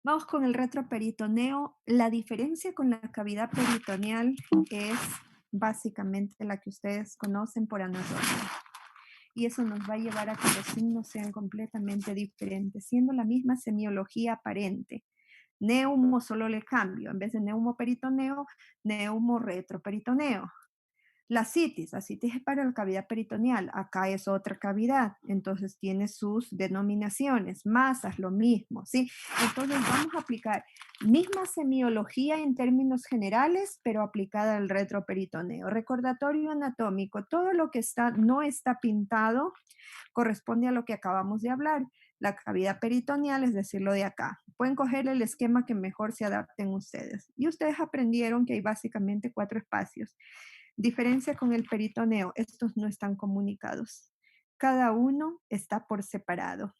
Vamos con el retroperitoneo. La diferencia con la cavidad peritoneal es básicamente la que ustedes conocen por anatomía. Y eso nos va a llevar a que los signos sean completamente diferentes, siendo la misma semiología aparente. Neumo solo le cambio, en vez de neumoperitoneo, neumorretroperitoneo. La citis es para la cavidad peritoneal, acá es otra cavidad, entonces tiene sus denominaciones, masas, lo mismo, ¿sí? Entonces vamos a aplicar misma semiología en términos generales, pero aplicada al retroperitoneo. Recordatorio anatómico, todo lo que no está pintado corresponde a lo que acabamos de hablar, la cavidad peritoneal, es decir, lo de acá. Pueden coger el esquema que mejor se adapten ustedes. Y ustedes aprendieron que hay básicamente 4 espacios. Diferencia con el peritoneo, estos no están comunicados. Cada uno está por separado.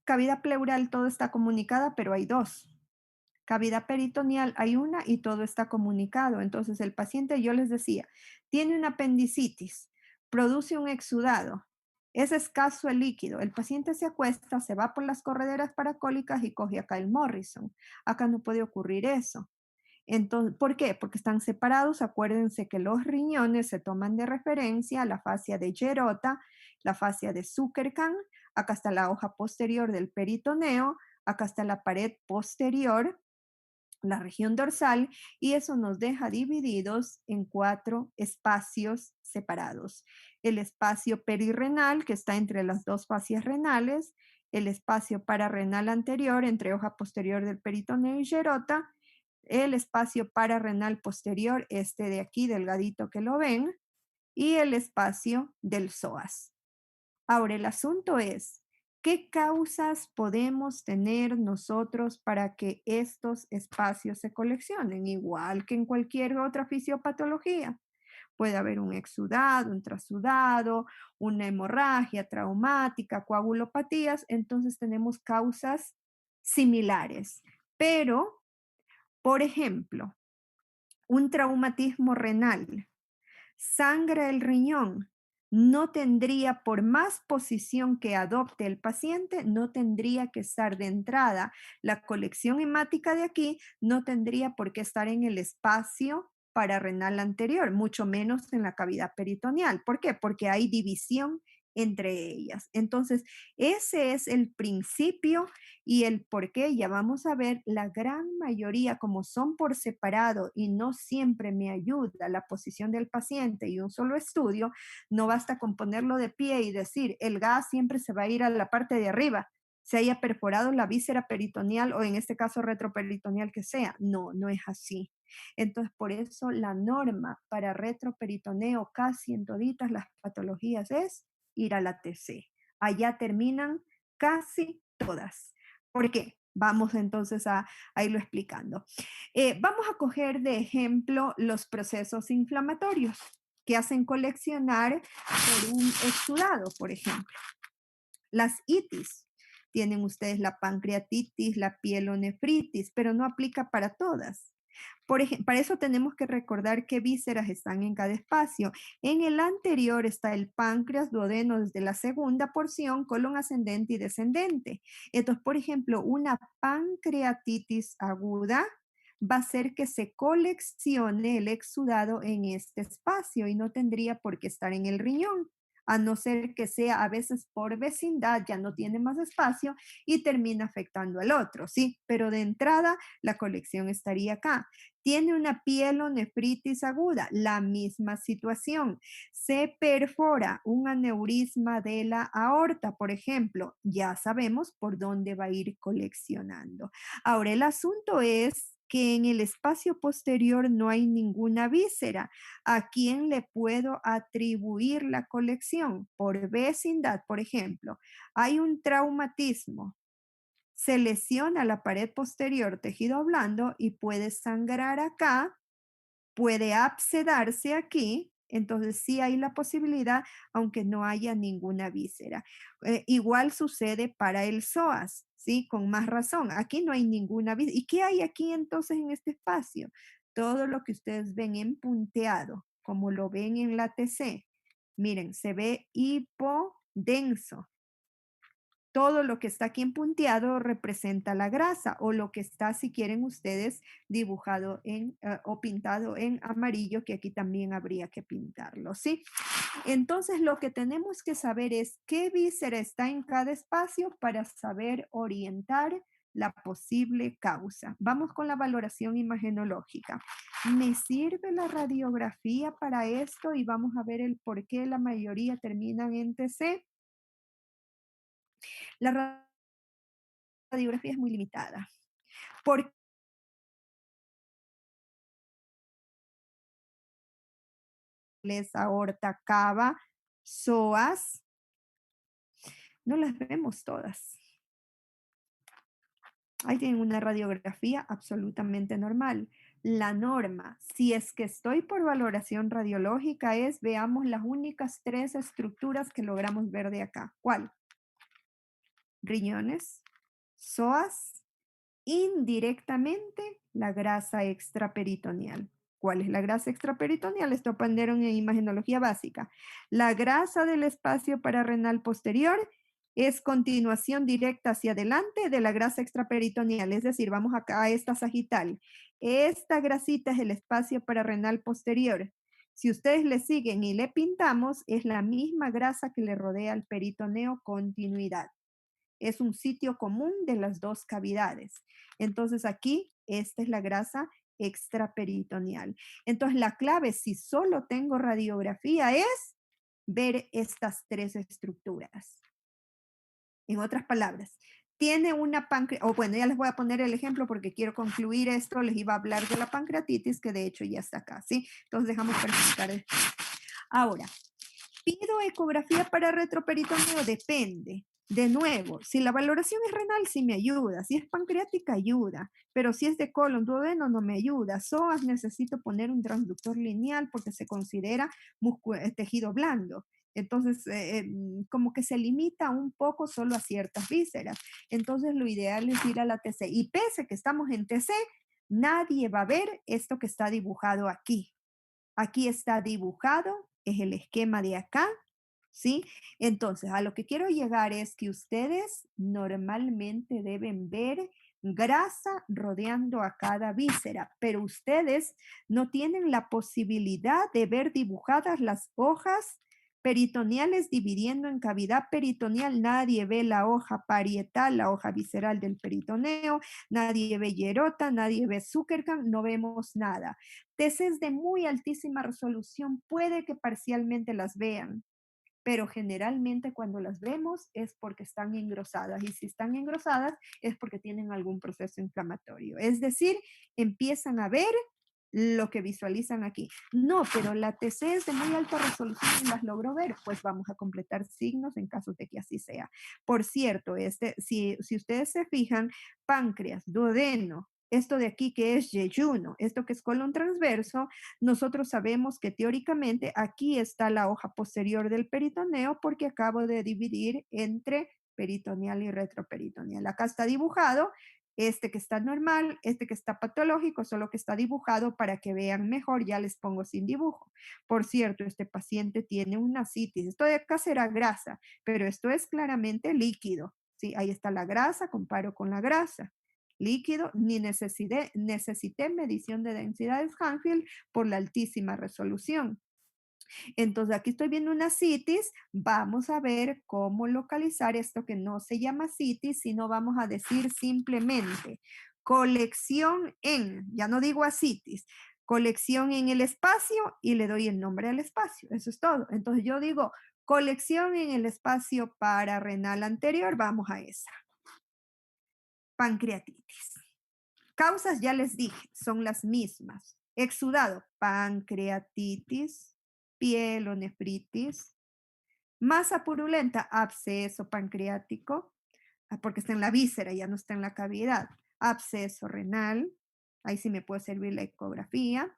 Cavidad pleural, todo está comunicada, pero hay 2. Cavidad peritoneal, hay una y todo está comunicado. Entonces el paciente, yo les decía, tiene una apendicitis, produce un exudado, es escaso el líquido. El paciente se acuesta, se va por las correderas paracólicas y coge acá el Morrison. Acá no puede ocurrir eso. Entonces, ¿por qué? Porque están separados. Acuérdense que los riñones se toman de referencia a la fascia de Gerota, la fascia de Zuckerkan, acá está la hoja posterior del peritoneo, acá está la pared posterior, la región dorsal, y eso nos deja divididos en 4 espacios separados. El espacio perirrenal, que está entre las 2 fascias renales, el espacio pararrenal anterior, entre hoja posterior del peritoneo y Gerota, el espacio pararrenal posterior, este de aquí, delgadito que lo ven, y el espacio del psoas. Ahora, el asunto es, ¿qué causas podemos tener nosotros para que estos espacios se coleccionen? Igual que en cualquier otra fisiopatología. Puede haber un exudado, un trasudado, una hemorragia traumática, coagulopatías, entonces tenemos causas similares. Pero, por ejemplo, un traumatismo renal, sangra el riñón, no tendría, por más posición que adopte el paciente, no tendría que estar de entrada. La colección hemática de aquí no tendría por qué estar en el espacio pararrenal anterior, mucho menos en la cavidad peritoneal. ¿Por qué? Porque hay división entre ellas. Entonces, ese es el principio y el por qué, ya vamos a ver, la gran mayoría, como son por separado y no siempre me ayuda la posición del paciente y un solo estudio, no basta con ponerlo de pie y decir, el gas siempre se va a ir a la parte de arriba, se haya perforado la víscera peritoneal o en este caso retroperitoneal que sea. No, no es así. Entonces, por eso la norma para retroperitoneo casi en toditas las patologías es ir a la TC. Allá terminan casi todas. ¿Por qué? Vamos entonces a irlo explicando. Vamos a coger de ejemplo los procesos inflamatorios que hacen coleccionar por un exudado, por ejemplo. Las itis. Tienen ustedes la pancreatitis, la pielonefritis, pero no aplica para todas. Para eso tenemos que recordar qué vísceras están en cada espacio. En el anterior está el páncreas, duodeno desde la segunda porción, colon ascendente y descendente. Entonces, por ejemplo, una pancreatitis aguda va a hacer que se coleccione el exudado en este espacio y no tendría por qué estar en el riñón, a no ser que sea a veces por vecindad, ya no tiene más espacio y termina afectando al otro, ¿sí? Pero de entrada la colección estaría acá. Tiene una pielonefritis aguda, la misma situación. Se perfora un aneurisma de la aorta, por ejemplo, ya sabemos por dónde va a ir coleccionando. Ahora, el asunto es que en el espacio posterior no hay ninguna víscera. ¿A quién le puedo atribuir la colección? Por vecindad, por ejemplo. Hay un traumatismo, se lesiona la pared posterior, tejido blando, y puede sangrar acá, puede abscedarse aquí, entonces sí hay la posibilidad, aunque no haya ninguna víscera. Igual sucede para el psoas, ¿sí? Con más razón, aquí no hay ninguna víscera. ¿Y qué hay aquí entonces en este espacio? Todo lo que ustedes ven en punteado, como lo ven en la TC. Miren, se ve hipodenso. Todo lo que está aquí en punteado representa la grasa o lo que está, si quieren ustedes, dibujado o pintado en amarillo, que aquí también habría que pintarlo, ¿sí? Entonces, lo que tenemos que saber es qué víscera está en cada espacio para saber orientar la posible causa. Vamos con la valoración imagenológica. ¿Me sirve la radiografía para esto? Y vamos a ver el por qué la mayoría terminan en TC. La radiografía es muy limitada. Porque les aorta, cava, psoas, no las vemos todas. Ahí tienen una radiografía absolutamente normal. La norma, si es que estoy por valoración radiológica, es veamos las únicas 3 estructuras que logramos ver de acá. ¿Cuál? Riñones, psoas, indirectamente la grasa extraperitoneal. ¿Cuál es la grasa extraperitoneal? Esto aprendieron en imagenología básica. La grasa del espacio pararrenal posterior es continuación directa hacia adelante de la grasa extraperitoneal, es decir, vamos acá a esta sagital. Esta grasita es el espacio pararrenal posterior. Si ustedes le siguen y le pintamos, es la misma grasa que le rodea al peritoneo, continuidad. Es un sitio común de las dos cavidades. Entonces aquí, esta es la grasa extraperitoneal. Entonces la clave, si solo tengo radiografía, es ver estas 3 estructuras. En otras palabras, tiene una pancreatitis, o bueno, ya les voy a poner el ejemplo porque quiero concluir esto, les iba a hablar de la pancreatitis, que de hecho ya está acá, ¿sí? Entonces dejamos para explicar esto. Ahora, ¿pido ecografía para retroperitoneo? Depende. De nuevo, si la valoración es renal, sí me ayuda. Si es pancreática, ayuda. Pero si es de colon, duodeno, no me ayuda. Psoas necesito poner un transductor lineal porque se considera tejido blando. Entonces, como que se limita un poco solo a ciertas vísceras. Entonces, lo ideal es ir a la TC. Y pese que estamos en TC, nadie va a ver esto que está dibujado aquí. Aquí está dibujado, es el esquema de acá, ¿sí? Entonces, a lo que quiero llegar es que ustedes normalmente deben ver grasa rodeando a cada víscera, pero ustedes no tienen la posibilidad de ver dibujadas las hojas peritoneales dividiendo en cavidad peritoneal. Nadie ve la hoja parietal, la hoja visceral del peritoneo, nadie ve hierota, nadie ve Zuckerkamp, no vemos nada. Tesis de muy altísima resolución puede que parcialmente las vean, pero generalmente cuando las vemos es porque están engrosadas, y si están engrosadas es porque tienen algún proceso inflamatorio. Es decir, empiezan a ver lo que visualizan aquí. No, pero la TC es de muy alta resolución y las logro ver, pues vamos a completar signos en caso de que así sea. Por cierto, si ustedes se fijan, páncreas, duodeno, esto de aquí que es yeyuno, esto que es colon transverso, nosotros sabemos que teóricamente aquí está la hoja posterior del peritoneo porque acabo de dividir entre peritoneal y retroperitoneal. Acá está dibujado este que está normal, este que está patológico, solo que está dibujado para que vean mejor, ya les pongo sin dibujo. Por cierto, este paciente tiene una citis. Esto de acá será grasa, pero esto es claramente líquido. Sí, ahí está la grasa, comparo con la grasa líquido, ni necesité medición de densidades Hanfield por la altísima resolución. Entonces, aquí estoy viendo una citis, vamos a ver cómo localizar esto que no se llama citis, sino vamos a decir simplemente colección en, ya no digo ascitis, colección en el espacio y le doy el nombre al espacio, eso es todo. Entonces yo digo colección en el espacio pararrenal anterior, vamos a esa. Pancreatitis. Causas, ya les dije, son las mismas. Exudado, pancreatitis, pielonefritis. Masa purulenta, absceso pancreático, porque está en la víscera, ya no está en la cavidad. Absceso renal, ahí sí me puede servir la ecografía.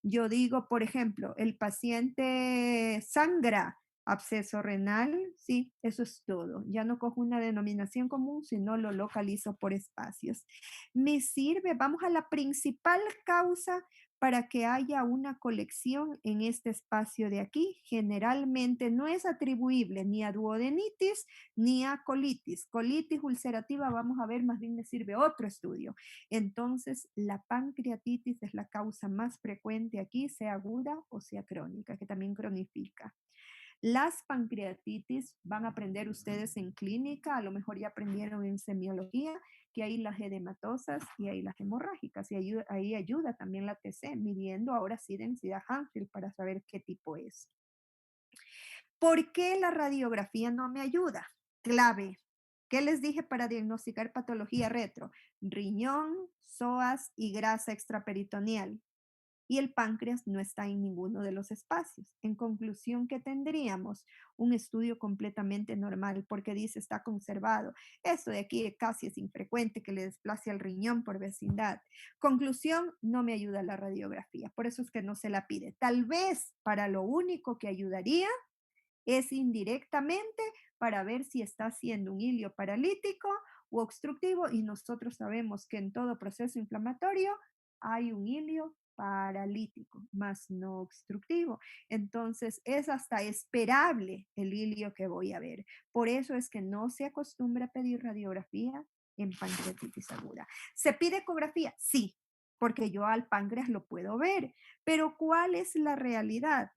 Yo digo, por ejemplo, el paciente sangra, absceso renal, sí, eso es todo. Ya no cojo una denominación común, sino lo localizo por espacios. Me sirve, vamos a la principal causa para que haya una colección en este espacio de aquí. Generalmente no es atribuible ni a duodenitis ni a colitis. Colitis ulcerativa, vamos a ver, más bien me sirve otro estudio. Entonces, la pancreatitis es la causa más frecuente aquí, sea aguda o sea crónica, que también cronifica. Las pancreatitis van a aprender ustedes en clínica, a lo mejor ya aprendieron en semiología, que hay las edematosas y hay las hemorrágicas, y ahí ayuda también la TC, midiendo ahora sí densidad Hanfield para saber qué tipo es. ¿Por qué la radiografía no me ayuda? Clave. ¿Qué les dije para diagnosticar patología retro? Riñón, psoas y grasa extraperitoneal, y el páncreas no está en ninguno de los espacios. En conclusión, ¿qué tendríamos? Un estudio completamente normal porque dice está conservado. Esto de aquí casi es infrecuente que le desplace al riñón por vecindad. Conclusión, no me ayuda la radiografía, por eso es que no se la pide. Tal vez para lo único que ayudaría es indirectamente para ver si está haciendo un hilio paralítico u obstructivo y nosotros sabemos que en todo proceso inflamatorio hay un hilio paralítico, más no obstructivo. Entonces es hasta esperable el hilio que voy a ver. Por eso es que no se acostumbra a pedir radiografía en pancreatitis aguda. ¿Se pide ecografía? Sí, porque yo al páncreas lo puedo ver, pero ¿cuál es la realidad?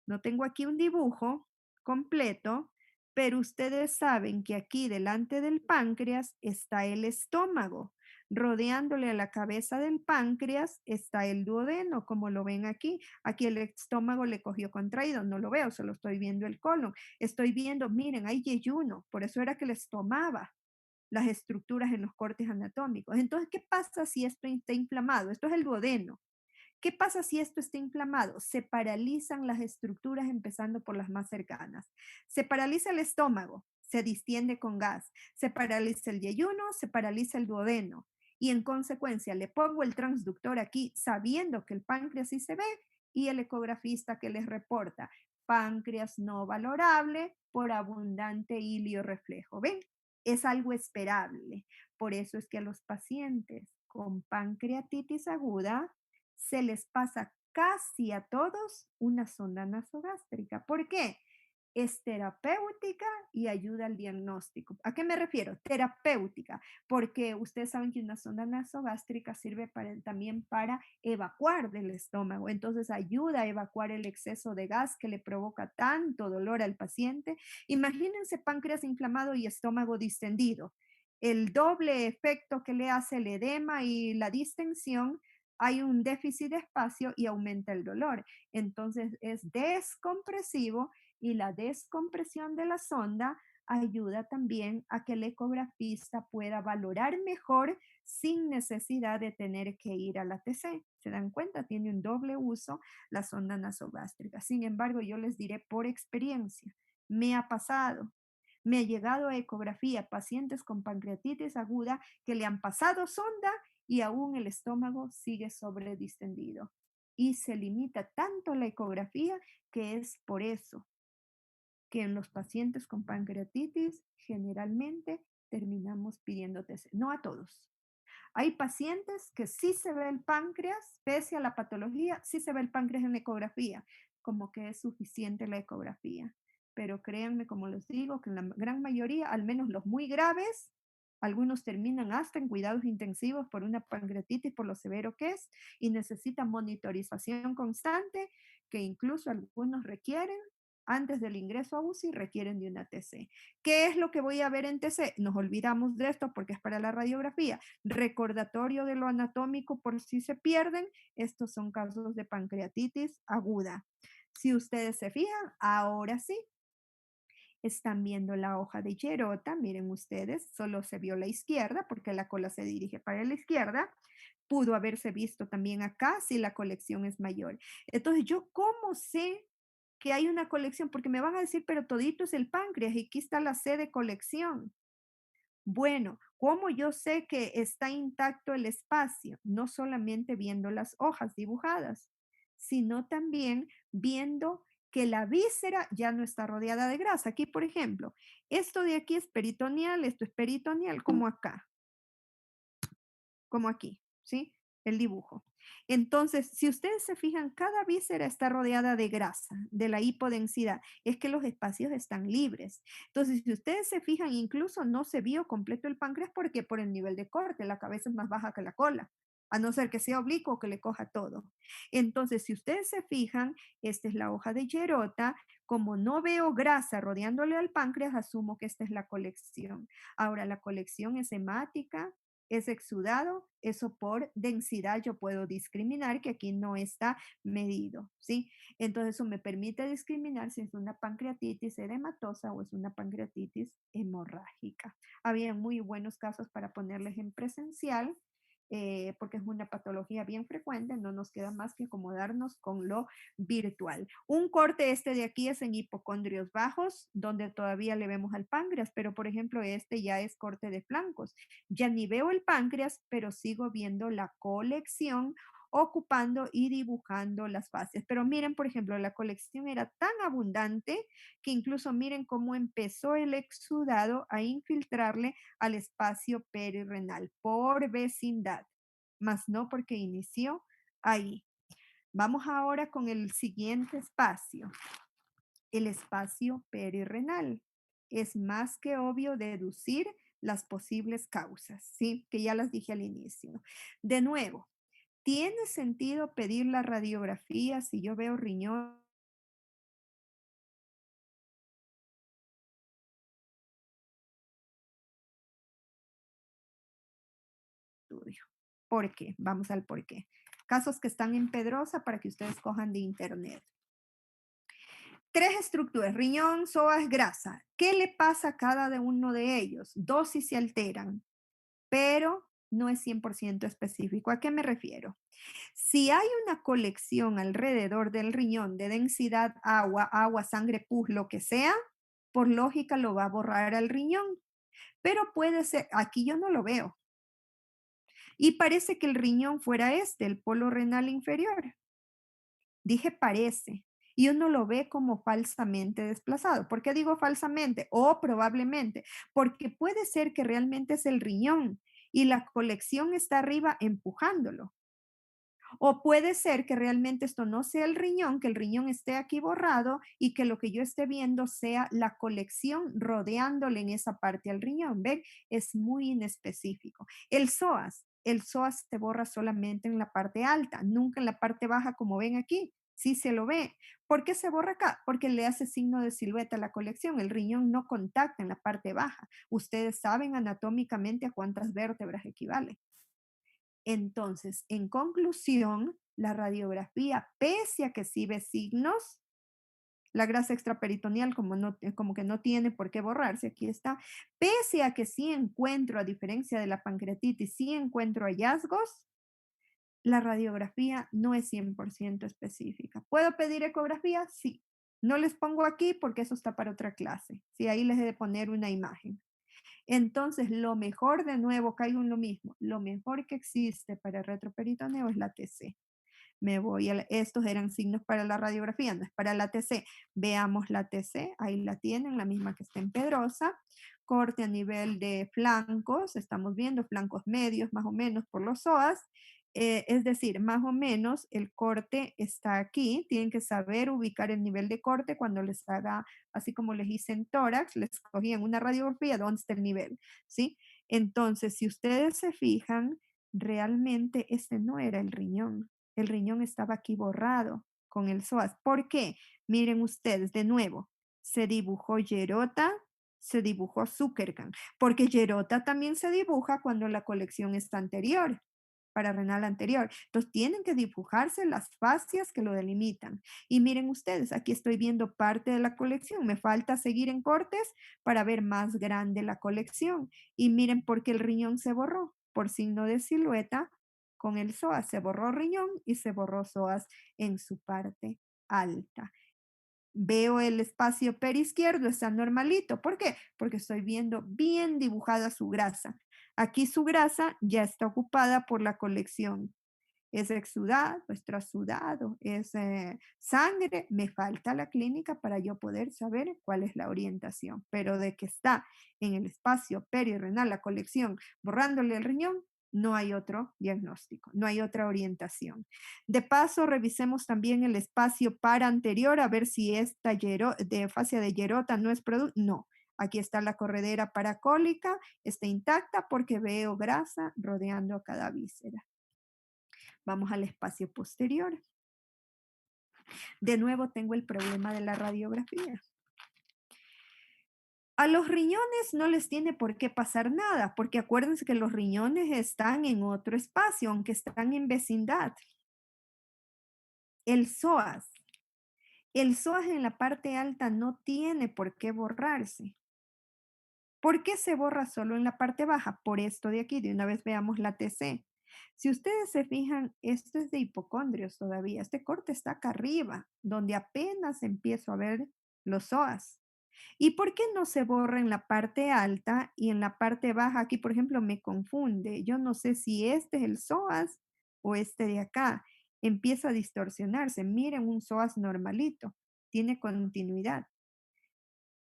No tengo aquí un dibujo completo, pero ustedes saben que aquí delante del páncreas está el estómago. Rodeándole a la cabeza del páncreas está el duodeno, como lo ven aquí. Aquí el estómago le cogió contraído, no lo veo, solo estoy viendo el colon. Estoy viendo, miren, hay yeyuno, por eso era que les tomaba las estructuras en los cortes anatómicos. Entonces, ¿qué pasa si esto está inflamado? Esto es el duodeno. ¿Qué pasa si esto está inflamado? Se paralizan las estructuras empezando por las más cercanas. Se paraliza el estómago, se distiende con gas. Se paraliza el yeyuno, se paraliza el duodeno. Y en consecuencia le pongo el transductor aquí sabiendo que el páncreas sí se ve y el ecografista que les reporta páncreas no valorable por abundante hilio reflejo. ¿Ven? Es algo esperable. Por eso es que a los pacientes con pancreatitis aguda se les pasa casi a todos una sonda nasogástrica. ¿Por qué? Es terapéutica y ayuda al diagnóstico. ¿A qué me refiero? Terapéutica, porque ustedes saben que una sonda nasogástrica sirve también para evacuar del estómago. Entonces ayuda a evacuar el exceso de gas que le provoca tanto dolor al paciente. Imagínense páncreas inflamado y estómago distendido. El doble efecto que le hace el edema y la distensión, hay un déficit de espacio y aumenta el dolor. Entonces es descompresivo y la descompresión de la sonda ayuda también a que el ecografista pueda valorar mejor sin necesidad de tener que ir a la TC. ¿Se dan cuenta? Tiene un doble uso la sonda nasogástrica. Sin embargo, yo les diré por experiencia, me ha pasado. Me ha llegado a ecografía pacientes con pancreatitis aguda que le han pasado sonda y aún el estómago sigue sobredistendido. Y se limita tanto la ecografía que es por eso que en los pacientes con pancreatitis generalmente terminamos pidiendo TC. No a todos. Hay pacientes que sí se ve el páncreas, pese a la patología, sí se ve el páncreas en la ecografía, como que es suficiente la ecografía. Pero créanme, como les digo, que en la gran mayoría, al menos los muy graves, algunos terminan hasta en cuidados intensivos por una pancreatitis, por lo severo que es, y necesitan monitorización constante, que incluso algunos requieren, antes del ingreso a UCI, requieren de una TC. ¿Qué es lo que voy a ver en TC? Nos olvidamos de esto porque es para la radiografía. Recordatorio de lo anatómico por si se pierden. Estos son casos de pancreatitis aguda. Si ustedes se fijan, ahora sí, están viendo la hoja de Gerota, miren ustedes, solo se vio la izquierda porque la cola se dirige para la izquierda. Pudo haberse visto también acá si la colección es mayor. Entonces, ¿yo cómo sé que hay una colección? Porque me van a decir, pero todito es el páncreas y aquí está la C de colección. Bueno, ¿cómo yo sé que está intacto el espacio? No solamente viendo las hojas dibujadas, sino también viendo que la víscera ya no está rodeada de grasa. Aquí, por ejemplo, esto de aquí es peritoneal, esto es peritoneal, como acá, como aquí, ¿sí? el dibujo. Entonces, si ustedes se fijan, cada víscera está rodeada de grasa, de la hipodensidad. Es que los espacios están libres. Entonces, si ustedes se fijan, incluso no se vio completo el páncreas porque por el nivel de corte, la cabeza es más baja que la cola, a no ser que sea oblicuo o que le coja todo. Entonces, si ustedes se fijan, esta es la hoja de Gerota. Como no veo grasa rodeándole al páncreas, asumo que esta es la colección. Ahora, la colección es hemática, es exudado, eso por densidad yo puedo discriminar, que aquí no está medido, ¿sí? Entonces eso me permite discriminar si es una pancreatitis edematosa o es una pancreatitis hemorrágica. Había muy buenos casos para ponerles en presencial, porque es una patología bien frecuente, no nos queda más que acomodarnos con lo virtual. Un corte este de aquí es en hipocondrios bajos, donde todavía le vemos al páncreas, pero por ejemplo este ya es corte de flancos. Ya ni veo el páncreas, pero sigo viendo la colección ocupando y dibujando las fases. Pero miren, por ejemplo, la colección era tan abundante que incluso miren cómo empezó el exudado a infiltrarle al espacio perirrenal por vecindad, más no porque inició ahí. Vamos ahora con el siguiente espacio, el espacio perirrenal. Es más que obvio deducir las posibles causas, ¿sí? Que ya las dije al inicio. De nuevo, ¿tiene sentido pedir la radiografía si yo veo riñón? Estudio. ¿Por qué? Vamos al por qué. Casos que están en Pedrosa para que ustedes cojan de internet. Tres estructuras, riñón, psoas, grasa. ¿Qué le pasa a cada uno de ellos? Dosis se alteran, pero no es 100% específico. ¿A qué me refiero? Si hay una colección alrededor del riñón de densidad agua, sangre, pus, lo que sea, por lógica lo va a borrar al riñón. Pero puede ser, aquí yo no lo veo. Y parece que el riñón fuera este, el polo renal inferior. Dije parece. Y uno lo ve como falsamente desplazado. ¿Por qué digo falsamente? O probablemente, porque puede ser que realmente es el riñón y la colección está arriba empujándolo. O puede ser que realmente esto no sea el riñón, que el riñón esté aquí borrado y que lo que yo esté viendo sea la colección rodeándole en esa parte al riñón. ¿Ven? Es muy inespecífico. El psoas se borra solamente en la parte alta, nunca en la parte baja como ven aquí. Sí se lo ve. ¿Por qué se borra acá? Porque le hace signo de silueta a la colección. El riñón no contacta en la parte baja. Ustedes saben anatómicamente a cuántas vértebras equivale. Entonces, en conclusión, la radiografía, pese a que sí ve signos, la grasa extraperitoneal como que no tiene por qué borrarse, aquí está, pese a que sí encuentro, a diferencia de la pancreatitis, sí encuentro hallazgos, la radiografía no es 100% específica. ¿Puedo pedir ecografía? Sí. No les pongo aquí porque eso está para otra clase. Sí, ahí les he de poner una imagen. Entonces, lo mejor, de nuevo, caigo en lo mismo, lo mejor que existe para el retroperitoneo es la TC. Estos eran signos para la radiografía, no es para la TC. Veamos la TC, ahí la tienen, la misma que está en Pedrosa. Corte a nivel de flancos, estamos viendo flancos medios más o menos por los psoas. Es decir, más o menos el corte está aquí. Tienen que saber ubicar el nivel de corte cuando les haga, así como les hice en tórax, les cogían una radiografía, ¿dónde está el nivel? ¿Sí? Entonces, si ustedes se fijan, realmente este no era el riñón estaba aquí borrado con el psoas. ¿Por qué? Miren ustedes, de nuevo, se dibujó Gerota, se dibujó Zuckergan, porque Gerota también se dibuja cuando la colección está anterior, para renal anterior. Entonces tienen que dibujarse las fascias que lo delimitan. Y miren ustedes, aquí estoy viendo parte de la colección. Me falta seguir en cortes para ver más grande la colección. Y miren por qué el riñón se borró, por signo de silueta con el psoas. Se borró riñón y se borró psoas en su parte alta. Veo el espacio perizquierdo, está normalito. ¿Por qué? Porque estoy viendo bien dibujada su grasa. Aquí su grasa ya está ocupada por la colección. Es exudado, es trasudado, es sangre. Me falta la clínica para yo poder saber cuál es la orientación. Pero de que está en el espacio perirrenal la colección borrándole el riñón, No hay otro diagnóstico, no hay otra orientación. De paso, revisemos también el espacio para anterior a ver si esta de fascia de Gerota no es producto. No, aquí está la corredera paracólica, está intacta porque veo grasa rodeando a cada víscera. Vamos al espacio posterior. De nuevo tengo el problema de la radiografía. A los riñones no les tiene por qué pasar nada, porque acuérdense que los riñones están en otro espacio, aunque están en vecindad. El psoas. El psoas en la parte alta no tiene por qué borrarse. ¿Por qué se borra solo en la parte baja? Por esto de aquí, de una vez veamos la TC. Si ustedes se fijan, esto es de hipocondrios todavía. Este corte está acá arriba, donde apenas empiezo a ver los psoas. ¿Y por qué no se borra en la parte alta y en la parte baja? Aquí, por ejemplo, me confunde. Yo no sé si este es el psoas o este de acá. Empieza a distorsionarse. Miren un psoas normalito. Tiene continuidad.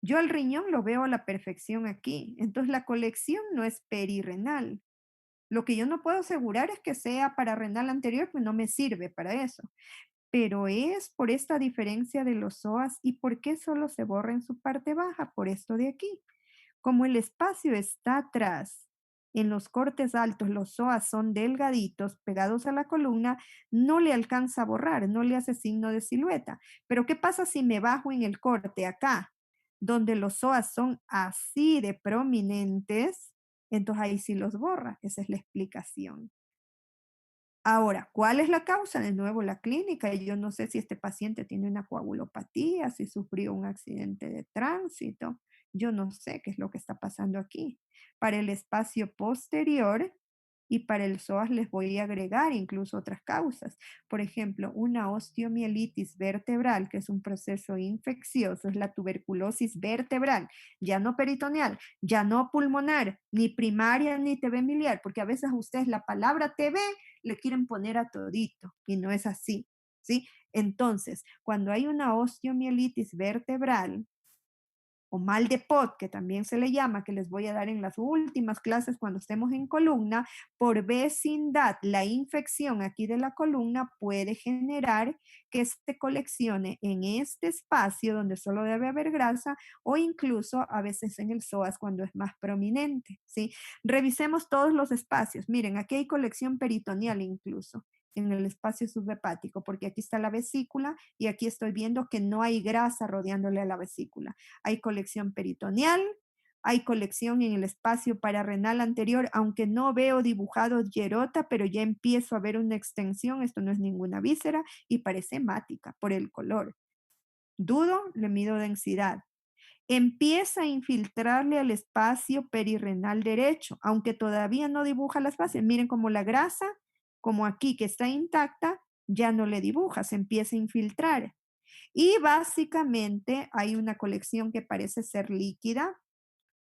Yo el riñón lo veo a la perfección aquí. Entonces la colección no es perirrenal. Lo que yo no puedo asegurar es que sea pararenal anterior, pues no me sirve para eso. Pero es por esta diferencia de los psoas y por qué solo se borra en su parte baja, por esto de aquí. Como el espacio está atrás, en los cortes altos los psoas son delgaditos, pegados a la columna, no le alcanza a borrar, no le hace signo de silueta. Pero ¿qué pasa si me bajo en el corte acá, donde los psoas son así de prominentes? Entonces ahí sí los borra, esa es la explicación. Ahora, ¿cuál es la causa? De nuevo, la clínica. Y yo no sé si este paciente tiene una coagulopatía, si sufrió un accidente de tránsito. Yo no sé qué es lo que está pasando aquí. Para el espacio posterior y para el psoas les voy a agregar incluso otras causas. Por ejemplo, una osteomielitis vertebral, que es un proceso infeccioso, es la tuberculosis vertebral, ya no peritoneal, ya no pulmonar, ni primaria ni TB miliar, porque a veces ustedes la palabra TB le quieren poner a todito y no es así, ¿sí? Entonces, cuando hay una osteomielitis vertebral, o mal de pot, que también se le llama, que les voy a dar en las últimas clases cuando estemos en columna, por vecindad, la infección aquí de la columna puede generar que se coleccione en este espacio donde solo debe haber grasa o incluso a veces en el psoas cuando es más prominente, ¿sí? Revisemos todos los espacios. Miren, aquí hay colección peritoneal incluso en el espacio subhepático, porque aquí está la vesícula y aquí estoy viendo que no hay grasa rodeándole a la vesícula. Hay colección peritoneal, hay colección en el espacio pararrenal anterior, aunque no veo dibujado Gerota, pero ya empiezo a ver una extensión, esto no es ninguna víscera y parece hemática por el color. Dudo, le mido densidad. Empieza a infiltrarle al espacio perirrenal derecho, aunque todavía no dibuja las bases. Miren como la grasa, como aquí que está intacta, ya no le dibuja, se empieza a infiltrar. Y básicamente hay una colección que parece ser líquida,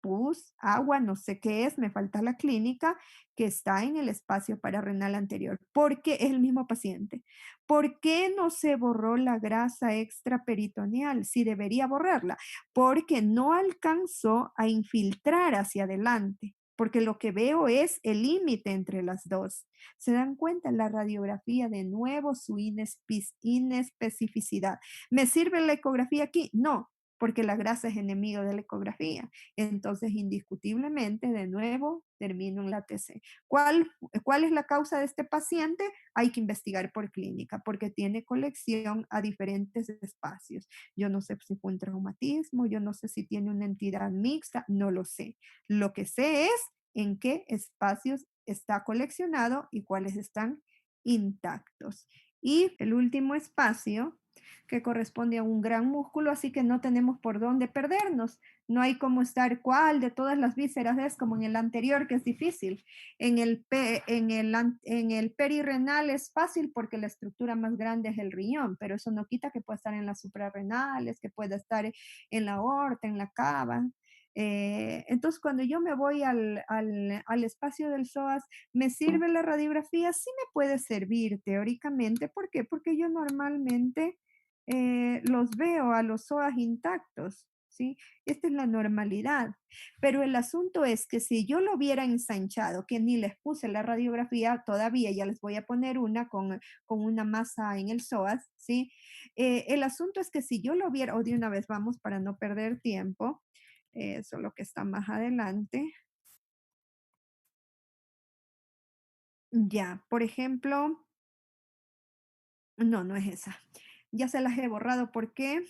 pus, agua, no sé qué es, me falta la clínica, que está en el espacio pararrenal anterior. ¿Por qué es el mismo paciente? ¿Por qué no se borró la grasa extraperitoneal? Si debería borrarla, porque no alcanzó a infiltrar hacia adelante. Porque lo que veo es el límite entre las dos. ¿Se dan cuenta? La radiografía, de nuevo, su inespecificidad. ¿Me sirve la ecografía aquí? No, porque la grasa es enemigo de la ecografía. Entonces, indiscutiblemente, de nuevo, termino en la TC. ¿Cuál es la causa de este paciente? Hay que investigar por clínica, porque tiene colección a diferentes espacios. Yo no sé si fue un traumatismo, yo no sé si tiene una entidad mixta, no lo sé. Lo que sé es en qué espacios está coleccionado y cuáles están intactos. Y el último espacio que corresponde a un gran músculo, así que no tenemos por dónde perdernos. No hay cómo estar cuál de todas las vísceras es como en el anterior, que es difícil. En el perirrenal es fácil porque la estructura más grande es el riñón, pero eso no quita que pueda estar en las suprarrenales, que pueda estar en la aorta, en la cava. Entonces, cuando yo me voy al espacio del psoas, ¿me sirve la radiografía? Sí me puede servir teóricamente. ¿Por qué? Porque yo normalmente los veo a los psoas intactos, ¿sí? Esta es la normalidad. Pero el asunto es que si yo lo hubiera ensanchado, que ni les puse la radiografía todavía, ya les voy a poner una con una masa en el psoas, ¿sí? El asunto es que si yo lo hubiera, o de una vez vamos para no perder tiempo, solo que está más adelante. Ya, por ejemplo, no, no es esa. Ya se las he borrado porque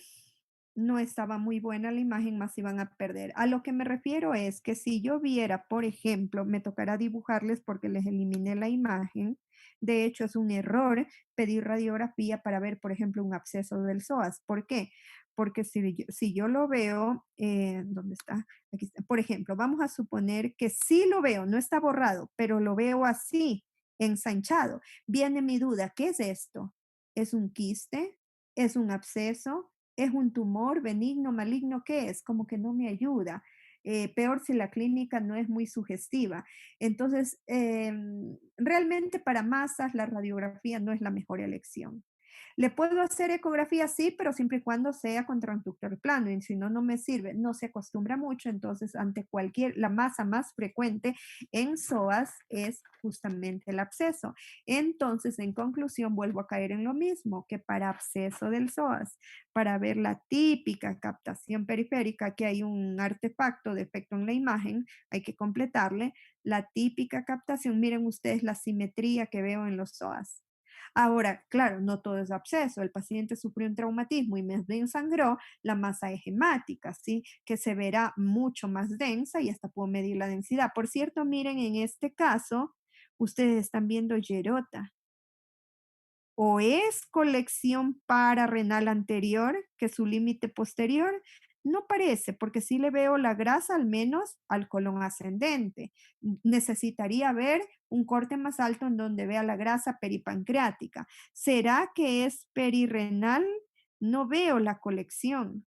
no estaba muy buena la imagen, más iban a perder. A lo que me refiero es que si yo viera, por ejemplo, me tocará dibujarles porque les eliminé la imagen. De hecho, es un error pedir radiografía para ver, por ejemplo, un absceso del psoas. ¿Por qué? Porque si yo lo veo, ¿dónde está? Aquí está. Por ejemplo, vamos a suponer que sí lo veo, no está borrado, pero lo veo así, ensanchado. Viene mi duda, ¿qué es esto? ¿Es un quiste? ¿Es un absceso? ¿Es un tumor benigno, maligno? ¿Qué es? Como que no me ayuda. Peor si la clínica no es muy sugestiva. Entonces, realmente para masas la radiografía no es la mejor elección. Le puedo hacer ecografía, sí, pero siempre y cuando sea con transductor plano, y si no, no me sirve. No se acostumbra mucho, entonces ante la masa más frecuente en psoas es justamente el absceso. Entonces, en conclusión, vuelvo a caer en lo mismo, que para absceso del psoas, para ver la típica captación periférica, que hay un artefacto, defecto en la imagen, hay que completarle, la típica captación, miren ustedes la simetría que veo en los psoas. Ahora, claro, no todo es absceso. El paciente sufrió un traumatismo y me bien sangró, la masa es hemática, ¿sí? Que se verá mucho más densa y hasta puedo medir la densidad. Por cierto, miren, en este caso, ustedes están viendo Gerota. O es colección pararrenal anterior, que su límite posterior, no parece, porque sí le veo la grasa al menos al colon ascendente. Necesitaría ver un corte más alto en donde vea la grasa peripancreática. ¿Será que es perirrenal? No veo la colección.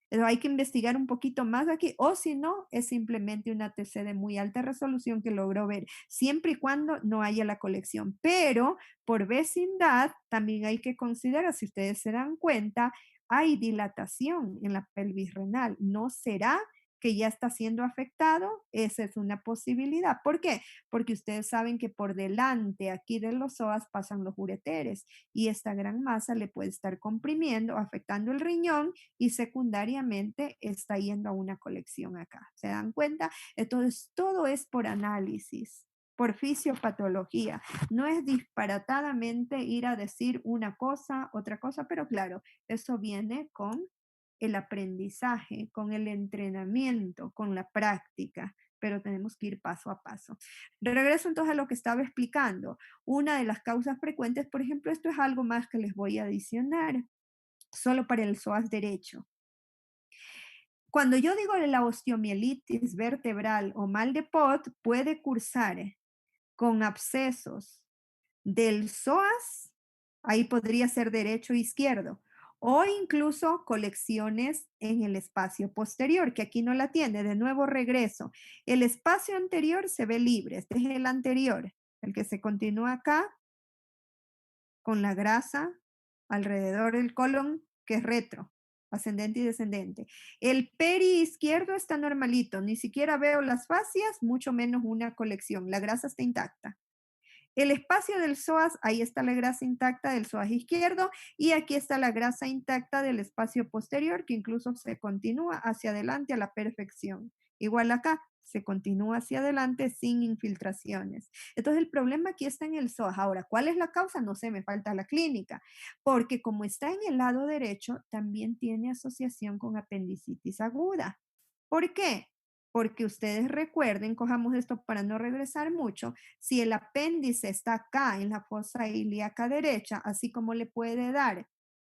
Pero hay que investigar un poquito más aquí, o si no, es simplemente una TC de muy alta resolución que logró ver, siempre y cuando no haya la colección. Pero por vecindad, también hay que considerar, si ustedes se dan cuenta, hay dilatación en la pelvis renal. ¿No será que ya está siendo afectado? Esa es una posibilidad. ¿Por qué? Porque ustedes saben que por delante aquí de los psoas pasan los ureteres y esta gran masa le puede estar comprimiendo, afectando el riñón y secundariamente está yendo a una colección acá. ¿Se dan cuenta? Entonces, todo es por análisis, por fisiopatología. No es disparatadamente ir a decir una cosa, otra cosa, pero claro, eso viene con el aprendizaje, con el entrenamiento, con la práctica, pero tenemos que ir paso a paso. Regreso entonces a lo que estaba explicando. Una de las causas frecuentes, por ejemplo, esto es algo más que les voy a adicionar, solo para el psoas derecho. Cuando yo digo de la osteomielitis vertebral o mal de Pot, puede cursar con abscesos del psoas, ahí podría ser derecho o izquierdo, o incluso colecciones en el espacio posterior, que aquí no la tiene. De nuevo regreso. El espacio anterior se ve libre, este es el anterior, el que se continúa acá con la grasa alrededor del colon, que es retro, ascendente y descendente. El peri izquierdo está normalito, ni siquiera veo las fascias, mucho menos una colección. La grasa está intacta. El espacio del psoas, ahí está la grasa intacta del psoas izquierdo y aquí está la grasa intacta del espacio posterior que incluso se continúa hacia adelante a la perfección. Igual acá, se continúa hacia adelante sin infiltraciones. Entonces el problema aquí está en el psoas. Ahora, ¿cuál es la causa? No sé, me falta la clínica, porque como está en el lado derecho, también tiene asociación con apendicitis aguda. ¿Por qué? Porque ustedes recuerden, cojamos esto para no regresar mucho, si el apéndice está acá en la fosa ilíaca derecha, así como le puede dar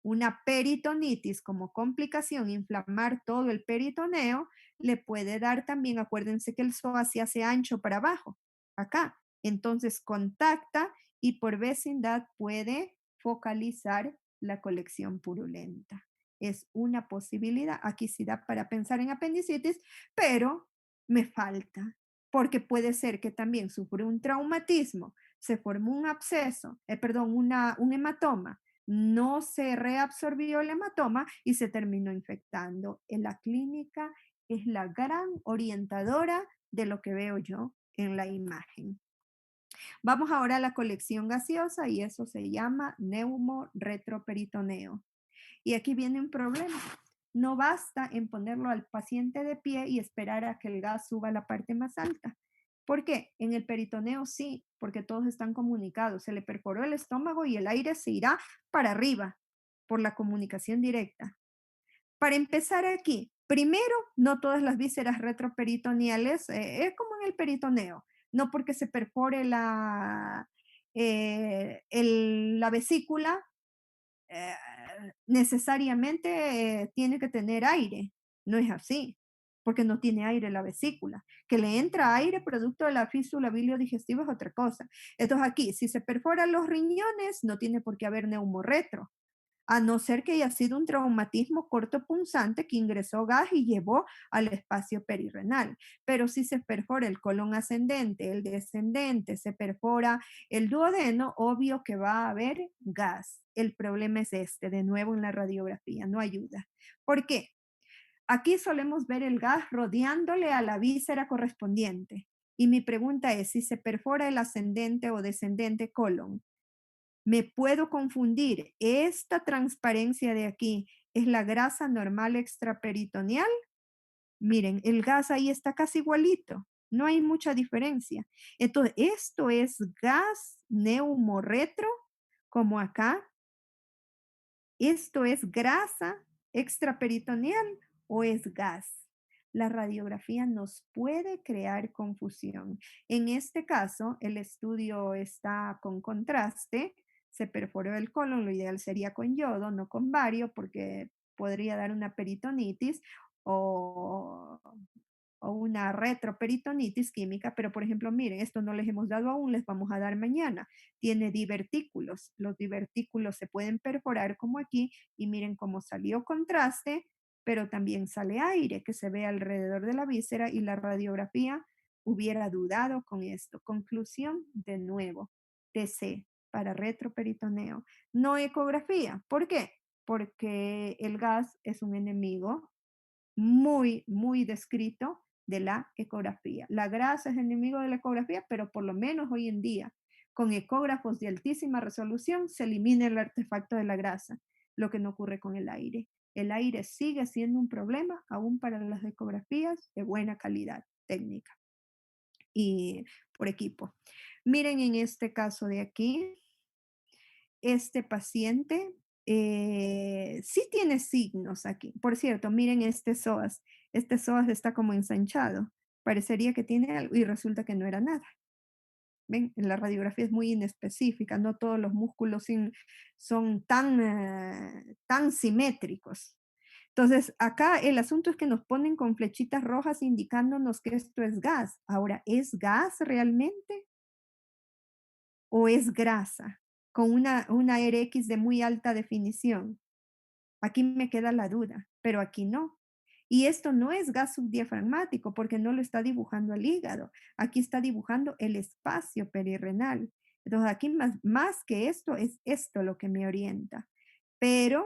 una peritonitis como complicación, inflamar todo el peritoneo, le puede dar también, acuérdense que el psoas se hace ancho para abajo, acá. Entonces contacta y por vecindad puede focalizar la colección purulenta. Es una posibilidad. Aquí sí da para pensar en apendicitis, pero me falta, porque puede ser que también sufrió un traumatismo, se formó un absceso, perdón, un hematoma, no se reabsorbió el hematoma y se terminó infectando. En la clínica es la gran orientadora de lo que veo yo en la imagen. Vamos ahora a la colección gaseosa y eso se llama neumorretroperitoneo. Y aquí viene un problema. No basta en ponerlo al paciente de pie y esperar a que el gas suba a la parte más alta. ¿Por qué? En el peritoneo sí, porque todos están comunicados. Se le perforó el estómago y el aire se irá para arriba por la comunicación directa. Para empezar aquí, primero, no todas las vísceras retroperitoneales es como en el peritoneo. No porque se perfore la vesícula, eh, necesariamente tiene que tener aire. No es así, porque no tiene aire la vesícula. Que le entra aire producto de la fístula biliodigestiva es otra cosa. Entonces aquí, si se perforan los riñones, no tiene por qué haber neumorretro, a no ser que haya sido un traumatismo cortopunzante que ingresó gas y llevó al espacio perirrenal. Pero si se perfora el colon ascendente, el descendente, se perfora el duodeno, obvio que va a haber gas. El problema es este, de nuevo en la radiografía, no ayuda. ¿Por qué? Aquí solemos ver el gas rodeándole a la víscera correspondiente. Y mi pregunta es, si se perfora el ascendente o descendente colon, me puedo confundir. Esta transparencia de aquí es la grasa normal extraperitoneal. Miren, el gas ahí está casi igualito. No hay mucha diferencia. Entonces, esto es gas neumorretro, como acá. ¿Esto es grasa extraperitoneal o es gas? La radiografía nos puede crear confusión. En este caso, el estudio está con contraste, se perforó el colon, lo ideal sería con yodo, no con bario, porque podría dar una peritonitis o o una retroperitonitis química, pero por ejemplo, miren, esto no les hemos dado aún, les vamos a dar mañana. Tiene divertículos. Los divertículos se pueden perforar como aquí y miren cómo salió contraste, pero también sale aire que se ve alrededor de la víscera y la radiografía hubiera dudado con esto. Conclusión, de nuevo, TC para retroperitoneo. No ecografía. ¿Por qué? Porque el gas es un enemigo muy, muy descrito de la ecografía. La grasa es enemigo de la ecografía, pero por lo menos hoy en día, con ecógrafos de altísima resolución, se elimina el artefacto de la grasa, lo que no ocurre con el aire. El aire sigue siendo un problema aún para las ecografías de buena calidad técnica y por equipo. Miren en este caso de aquí, este paciente sí tiene signos aquí. Por cierto, miren este psoas. Este psoas está como ensanchado. Parecería que tiene algo y resulta que no era nada. ¿Ven? La radiografía es muy inespecífica, no todos los músculos son tan simétricos. Entonces, acá el asunto es que nos ponen con flechitas rojas indicándonos que esto es gas. Ahora, ¿es gas realmente? ¿O es grasa con una RX de muy alta definición? Aquí me queda la duda, pero aquí no. Y esto no es gas subdiafragmático porque no lo está dibujando el hígado. Aquí está dibujando el espacio perirrenal. Entonces aquí más que esto es esto lo que me orienta. Pero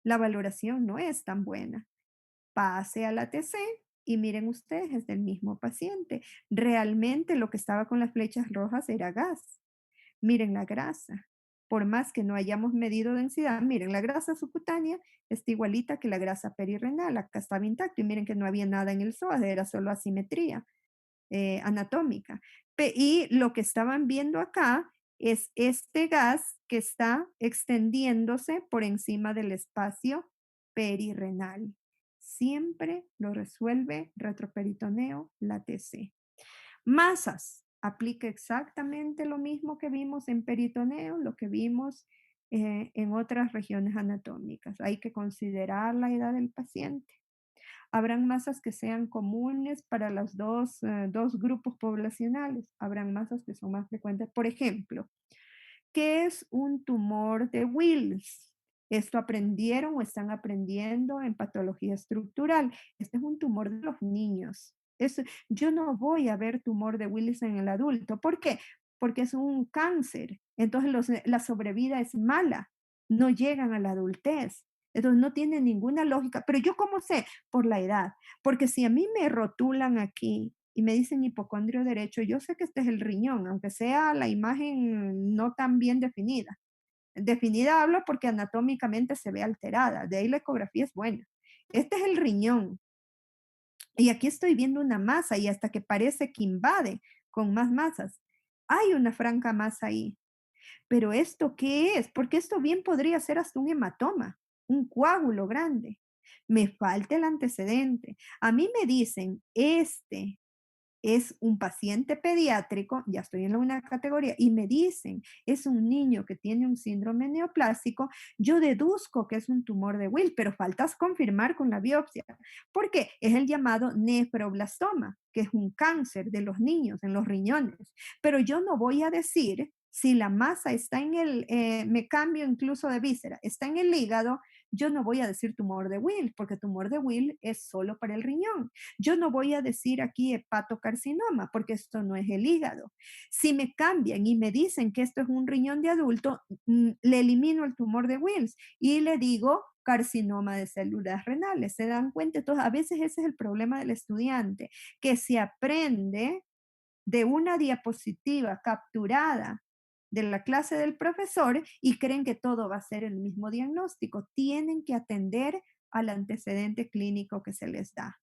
la valoración no es tan buena. Pase a la TC y miren ustedes, es del mismo paciente. Realmente lo que estaba con las flechas rojas era gas. Miren la grasa. Por más que no hayamos medido densidad, miren, la grasa subcutánea está igualita que la grasa perirrenal. Acá estaba intacto y miren que no había nada en el psoas, era solo asimetría anatómica. Y lo que estaban viendo acá es este gas que está extendiéndose por encima del espacio perirrenal. Siempre lo resuelve retroperitoneo, la TC. Masas. Aplica exactamente lo mismo que vimos en peritoneo, lo que vimos en otras regiones anatómicas. Hay que considerar la edad del paciente. Habrán masas que sean comunes para los dos grupos poblacionales. Habrán masas que son más frecuentes. Por ejemplo, ¿qué es un tumor de Wills? Esto aprendieron o están aprendiendo en patología estructural. Este es un tumor de los niños. Yo no voy a ver tumor de Willis en el adulto. ¿Por qué? Porque es un cáncer. Entonces la sobrevida es mala. no llegan a la adultez. Entonces no tiene ninguna lógica. Pero yo cómo sé, por la edad, porque si a mí me rotulan aquí y me dicen hipocondrio derecho, yo sé que este es el riñón, aunque sea la imagen no tan bien definida. Definida hablo porque anatómicamente se ve alterada, de ahí la ecografía es buena. Este es el riñón y aquí estoy viendo una masa y hasta que parece que invade con más masas. Hay una franca masa ahí. Pero ¿esto qué es? Porque esto bien podría ser hasta un hematoma, un coágulo grande. Me falta el antecedente. A mí me dicen, es un paciente pediátrico, ya estoy en una categoría, y me dicen, es un niño que tiene un síndrome neoplásico, yo deduzco que es un tumor de Will, pero faltas confirmar con la biopsia, porque es el llamado nefroblastoma, que es un cáncer de los niños en los riñones. Pero yo no voy a decir si la masa está en me cambio incluso de víscera, está en el hígado, yo no voy a decir tumor de Will, porque tumor de Will es solo para el riñón. Yo no voy a decir aquí hepatocarcinoma, porque esto no es el hígado. Si me cambian y me dicen que esto es un riñón de adulto, le elimino el tumor de Wills y le digo carcinoma de células renales. ¿Se dan cuenta? Entonces, a veces ese es el problema del estudiante, que se aprende de una diapositiva capturada de la clase del profesor y creen que todo va a ser el mismo diagnóstico. Tienen que atender al antecedente clínico que se les da.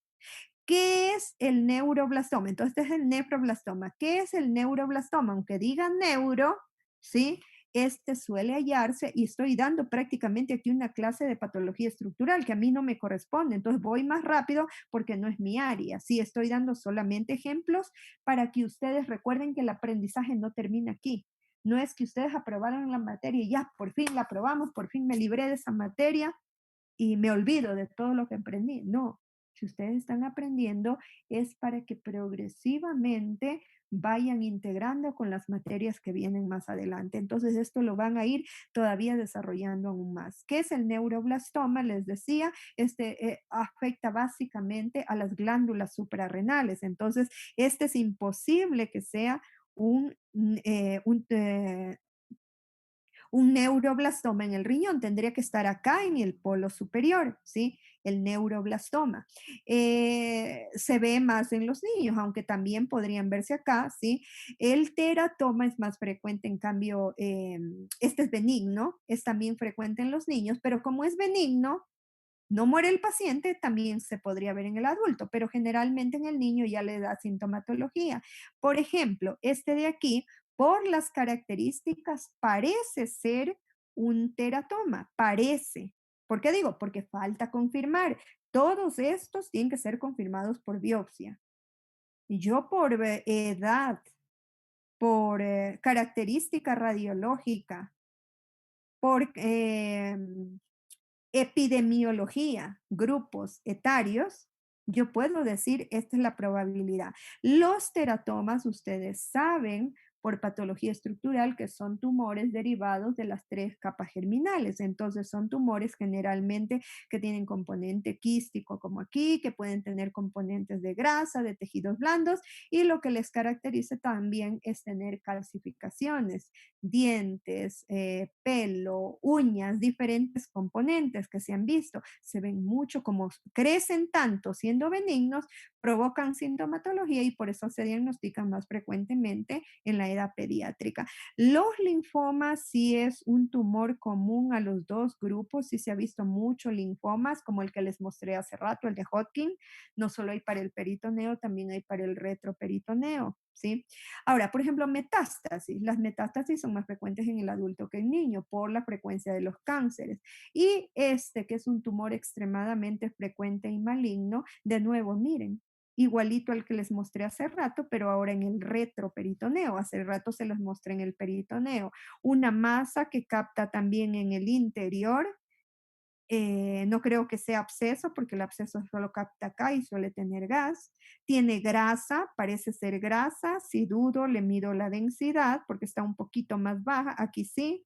¿Qué es el neuroblastoma? Entonces, este es el nefroblastoma. ¿Qué es el neuroblastoma? Aunque diga neuro, ¿sí? Este suele hallarse, y estoy dando prácticamente aquí una clase de patología estructural que a mí no me corresponde, entonces voy más rápido porque no es mi área. Sí, estoy dando solamente ejemplos para que ustedes recuerden que el aprendizaje no termina aquí. No es que ustedes aprobaron la materia y ya, por fin la aprobamos, por fin me libré de esa materia y me olvido de todo lo que aprendí. No, si ustedes están aprendiendo es para que progresivamente vayan integrando con las materias que vienen más adelante. Entonces, esto lo van a ir todavía desarrollando aún más. ¿Qué es el neuroblastoma? Les decía, afecta básicamente a las glándulas suprarrenales. Entonces, este es imposible que sea un neuroblastoma en el riñón, tendría que estar acá en el polo superior, ¿sí? El neuroblastoma. Se ve más en los niños, aunque también podrían verse acá, ¿sí? El teratoma es más frecuente, en cambio, este es benigno, es también frecuente en los niños, pero como es benigno, no muere el paciente, también se podría ver en el adulto, pero generalmente en el niño ya le da sintomatología. Por ejemplo, este de aquí, por las características, parece ser un teratoma, parece. ¿Por qué digo? Porque falta confirmar. Todos estos tienen que ser confirmados por biopsia. Y yo por edad, por característica radiológica, por epidemiología, grupos etarios, yo puedo decir, esta es la probabilidad. Los teratomas, ustedes saben por patología estructural que son tumores derivados de las tres capas germinales. Entonces son tumores generalmente que tienen componente quístico como aquí, que pueden tener componentes de grasa, de tejidos blandos y lo que les caracteriza también es tener calcificaciones, dientes, pelo, uñas, diferentes componentes que se han visto, se ven mucho como crecen tanto siendo benignos, provocan sintomatología y por eso se diagnostican más frecuentemente en la edad pediátrica. Los linfomas sí es un tumor común a los dos grupos, sí se ha visto mucho linfomas, como el que les mostré hace rato, el de Hodgkin, no solo hay para el peritoneo, también hay para el retroperitoneo, ¿sí? Ahora, por ejemplo, metástasis. Las metástasis son más frecuentes en el adulto que en el niño por la frecuencia de los cánceres. Y este, que es un tumor extremadamente frecuente y maligno, de nuevo, miren, igualito al que les mostré hace rato, pero ahora en el retroperitoneo. Hace rato se los mostré en el peritoneo. Una masa que capta también en el interior, no creo que sea absceso, porque el absceso solo capta acá y suele tener gas. Tiene grasa, parece ser grasa. Si dudo, le mido la densidad porque está un poquito más baja. Aquí sí,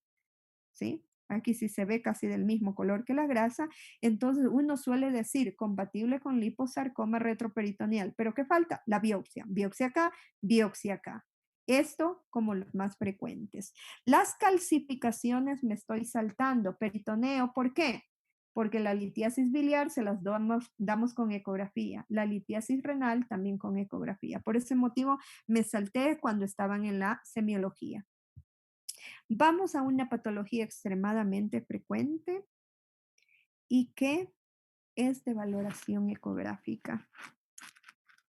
¿sí? Aquí sí se ve casi del mismo color que la grasa. Entonces uno suele decir compatible con liposarcoma retroperitoneal. ¿Pero qué falta? La biopsia. Biopsia acá, biopsia acá. Esto como los más frecuentes. Las calcificaciones me estoy saltando. Peritoneo, ¿por qué? Porque la litiasis biliar se las damos con ecografía. La litiasis renal también con ecografía. Por ese motivo me salté cuando estaban en la semiología. Vamos a una patología extremadamente frecuente y que es de valoración ecográfica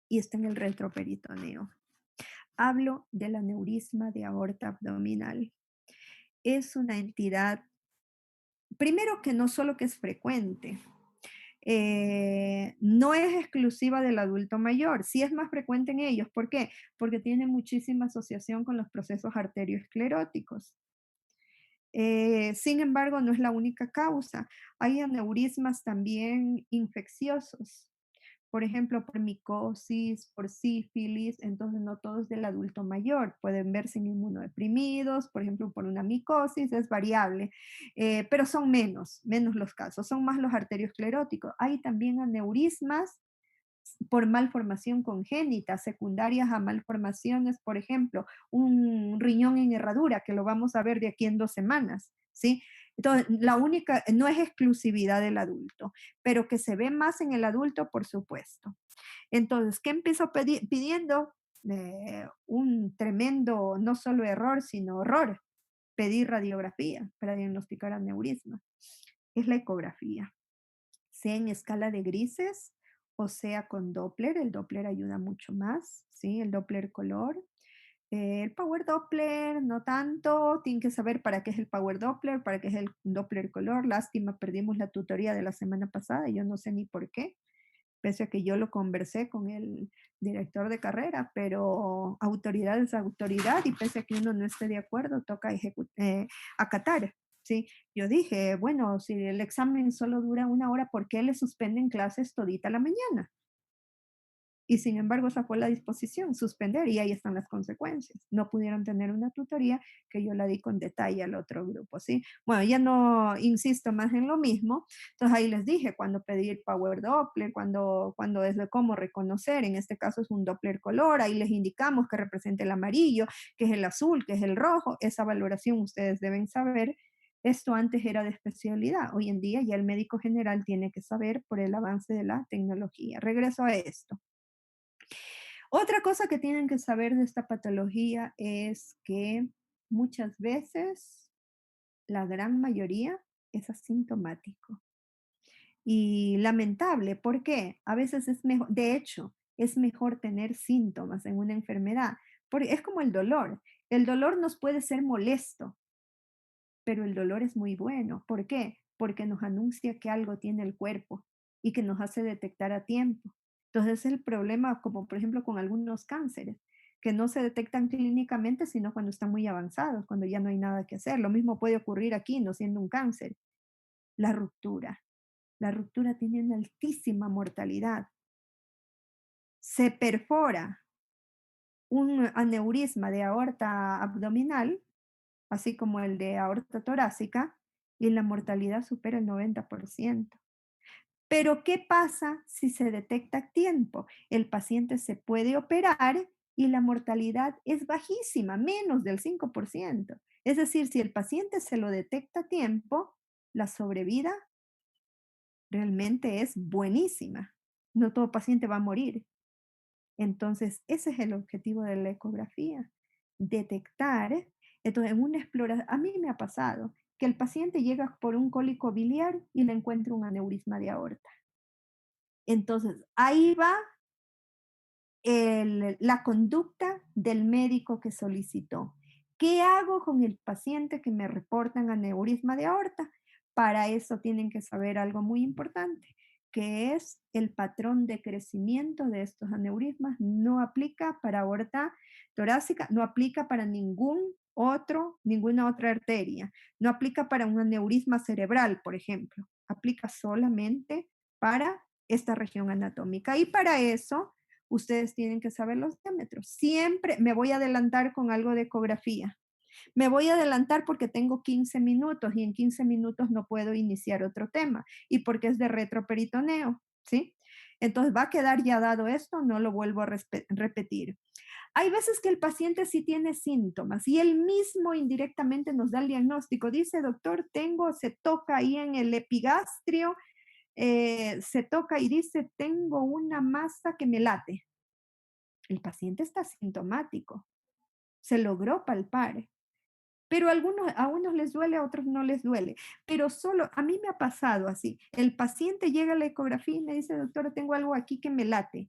y está en el retroperitoneo. Hablo del aneurisma de aorta abdominal. Es una entidad, primero que no solo que es frecuente, no es exclusiva del adulto mayor, sí es más frecuente en ellos. ¿Por qué? Porque tiene muchísima asociación con los procesos arterioescleróticos. Sin embargo, no es la única causa. Hay aneurismas también infecciosos, por ejemplo, por micosis, por sífilis, entonces no todos del adulto mayor, pueden verse inmunodeprimidos, por ejemplo, por una micosis, es variable, pero son menos los casos, son más los arterioscleróticos. Hay también aneurismas por malformación congénita, secundarias a malformaciones, por ejemplo, un riñón en herradura, que lo vamos a ver de aquí en 2 semanas, ¿sí? Entonces, la única, no es exclusividad del adulto, pero que se ve más en el adulto, por supuesto. Entonces, ¿qué empiezo pidiendo? Un tremendo, no solo error, sino horror, pedir radiografía para diagnosticar aneurisma. Es la ecografía, sea en escala de grises o sea con Doppler. El Doppler ayuda mucho más, ¿sí? El Doppler color. El Power Doppler, no tanto. Tienen que saber para qué es el Power Doppler, para qué es el Doppler color. Lástima, perdimos la tutoría de la semana pasada. Yo no sé ni por qué, pese a que yo lo conversé con el director de carrera, pero autoridad es autoridad y pese a que uno no esté de acuerdo, toca acatar. Sí, yo dije, bueno, si el examen solo dura 1 hora, ¿por qué le suspenden clases todita la mañana? Y sin embargo, esa fue la disposición, suspender, y ahí están las consecuencias. No pudieron tener una tutoría que yo la di con detalle al otro grupo, ¿sí? Bueno, ya no insisto más en lo mismo. Entonces ahí les dije cuando pedir Power Doppler, cuando es de cómo reconocer, en este caso es un Doppler color, ahí les indicamos que representa el amarillo, que es el azul, que es el rojo. Esa valoración ustedes deben saber. Esto antes era de especialidad, hoy en día ya el médico general tiene que saber por el avance de la tecnología. Regreso a esto. Otra cosa que tienen que saber de esta patología es que muchas veces, la gran mayoría, es asintomático. Y lamentable, ¿por qué? A veces es mejor, de hecho, es mejor tener síntomas en una enfermedad, porque es como el dolor. El dolor nos puede ser molesto, pero el dolor es muy bueno. ¿Por qué? Porque nos anuncia que algo tiene el cuerpo y que nos hace detectar a tiempo. Entonces, es el problema, como por ejemplo con algunos cánceres, que no se detectan clínicamente, sino cuando están muy avanzados, cuando ya no hay nada que hacer. Lo mismo puede ocurrir aquí, no siendo un cáncer. La ruptura. La ruptura tiene una altísima mortalidad. Se perfora un aneurisma de aorta abdominal, así como el de aorta torácica, y la mortalidad supera el 90%. Pero, ¿qué pasa si se detecta a tiempo? El paciente se puede operar y la mortalidad es bajísima, menos del 5%. Es decir, si el paciente se lo detecta a tiempo, la sobrevida realmente es buenísima. No todo paciente va a morir. Entonces, ese es el objetivo de la ecografía, detectar. Entonces, en una exploración, a mí me ha pasado que el paciente llega por un cólico biliar y le encuentra un aneurisma de aorta. Entonces, ahí va la conducta del médico que solicitó. ¿Qué hago con el paciente que me reportan aneurisma de aorta? Para eso tienen que saber algo muy importante, que es el patrón de crecimiento de estos aneurismas. No aplica para aorta torácica, no aplica para ninguna otra arteria, no aplica para un aneurisma cerebral, por ejemplo, aplica solamente para esta región anatómica. Y para eso ustedes tienen que saber los diámetros. Siempre me voy a adelantar con algo de ecografía. Me voy a adelantar porque tengo 15 minutos y en 15 minutos no puedo iniciar otro tema y porque es de retroperitoneo, ¿sí? Entonces va a quedar ya dado esto, no lo vuelvo a repetir. Hay veces que el paciente sí tiene síntomas y él mismo indirectamente nos da el diagnóstico. Dice, doctor, se toca ahí en el epigastrio, se toca y dice, tengo una masa que me late. El paciente está sintomático, se logró palpar, pero a unos les duele, a otros no les duele. Pero solo, a mí me ha pasado así. El paciente llega a la ecografía y me dice, doctora, tengo algo aquí que me late.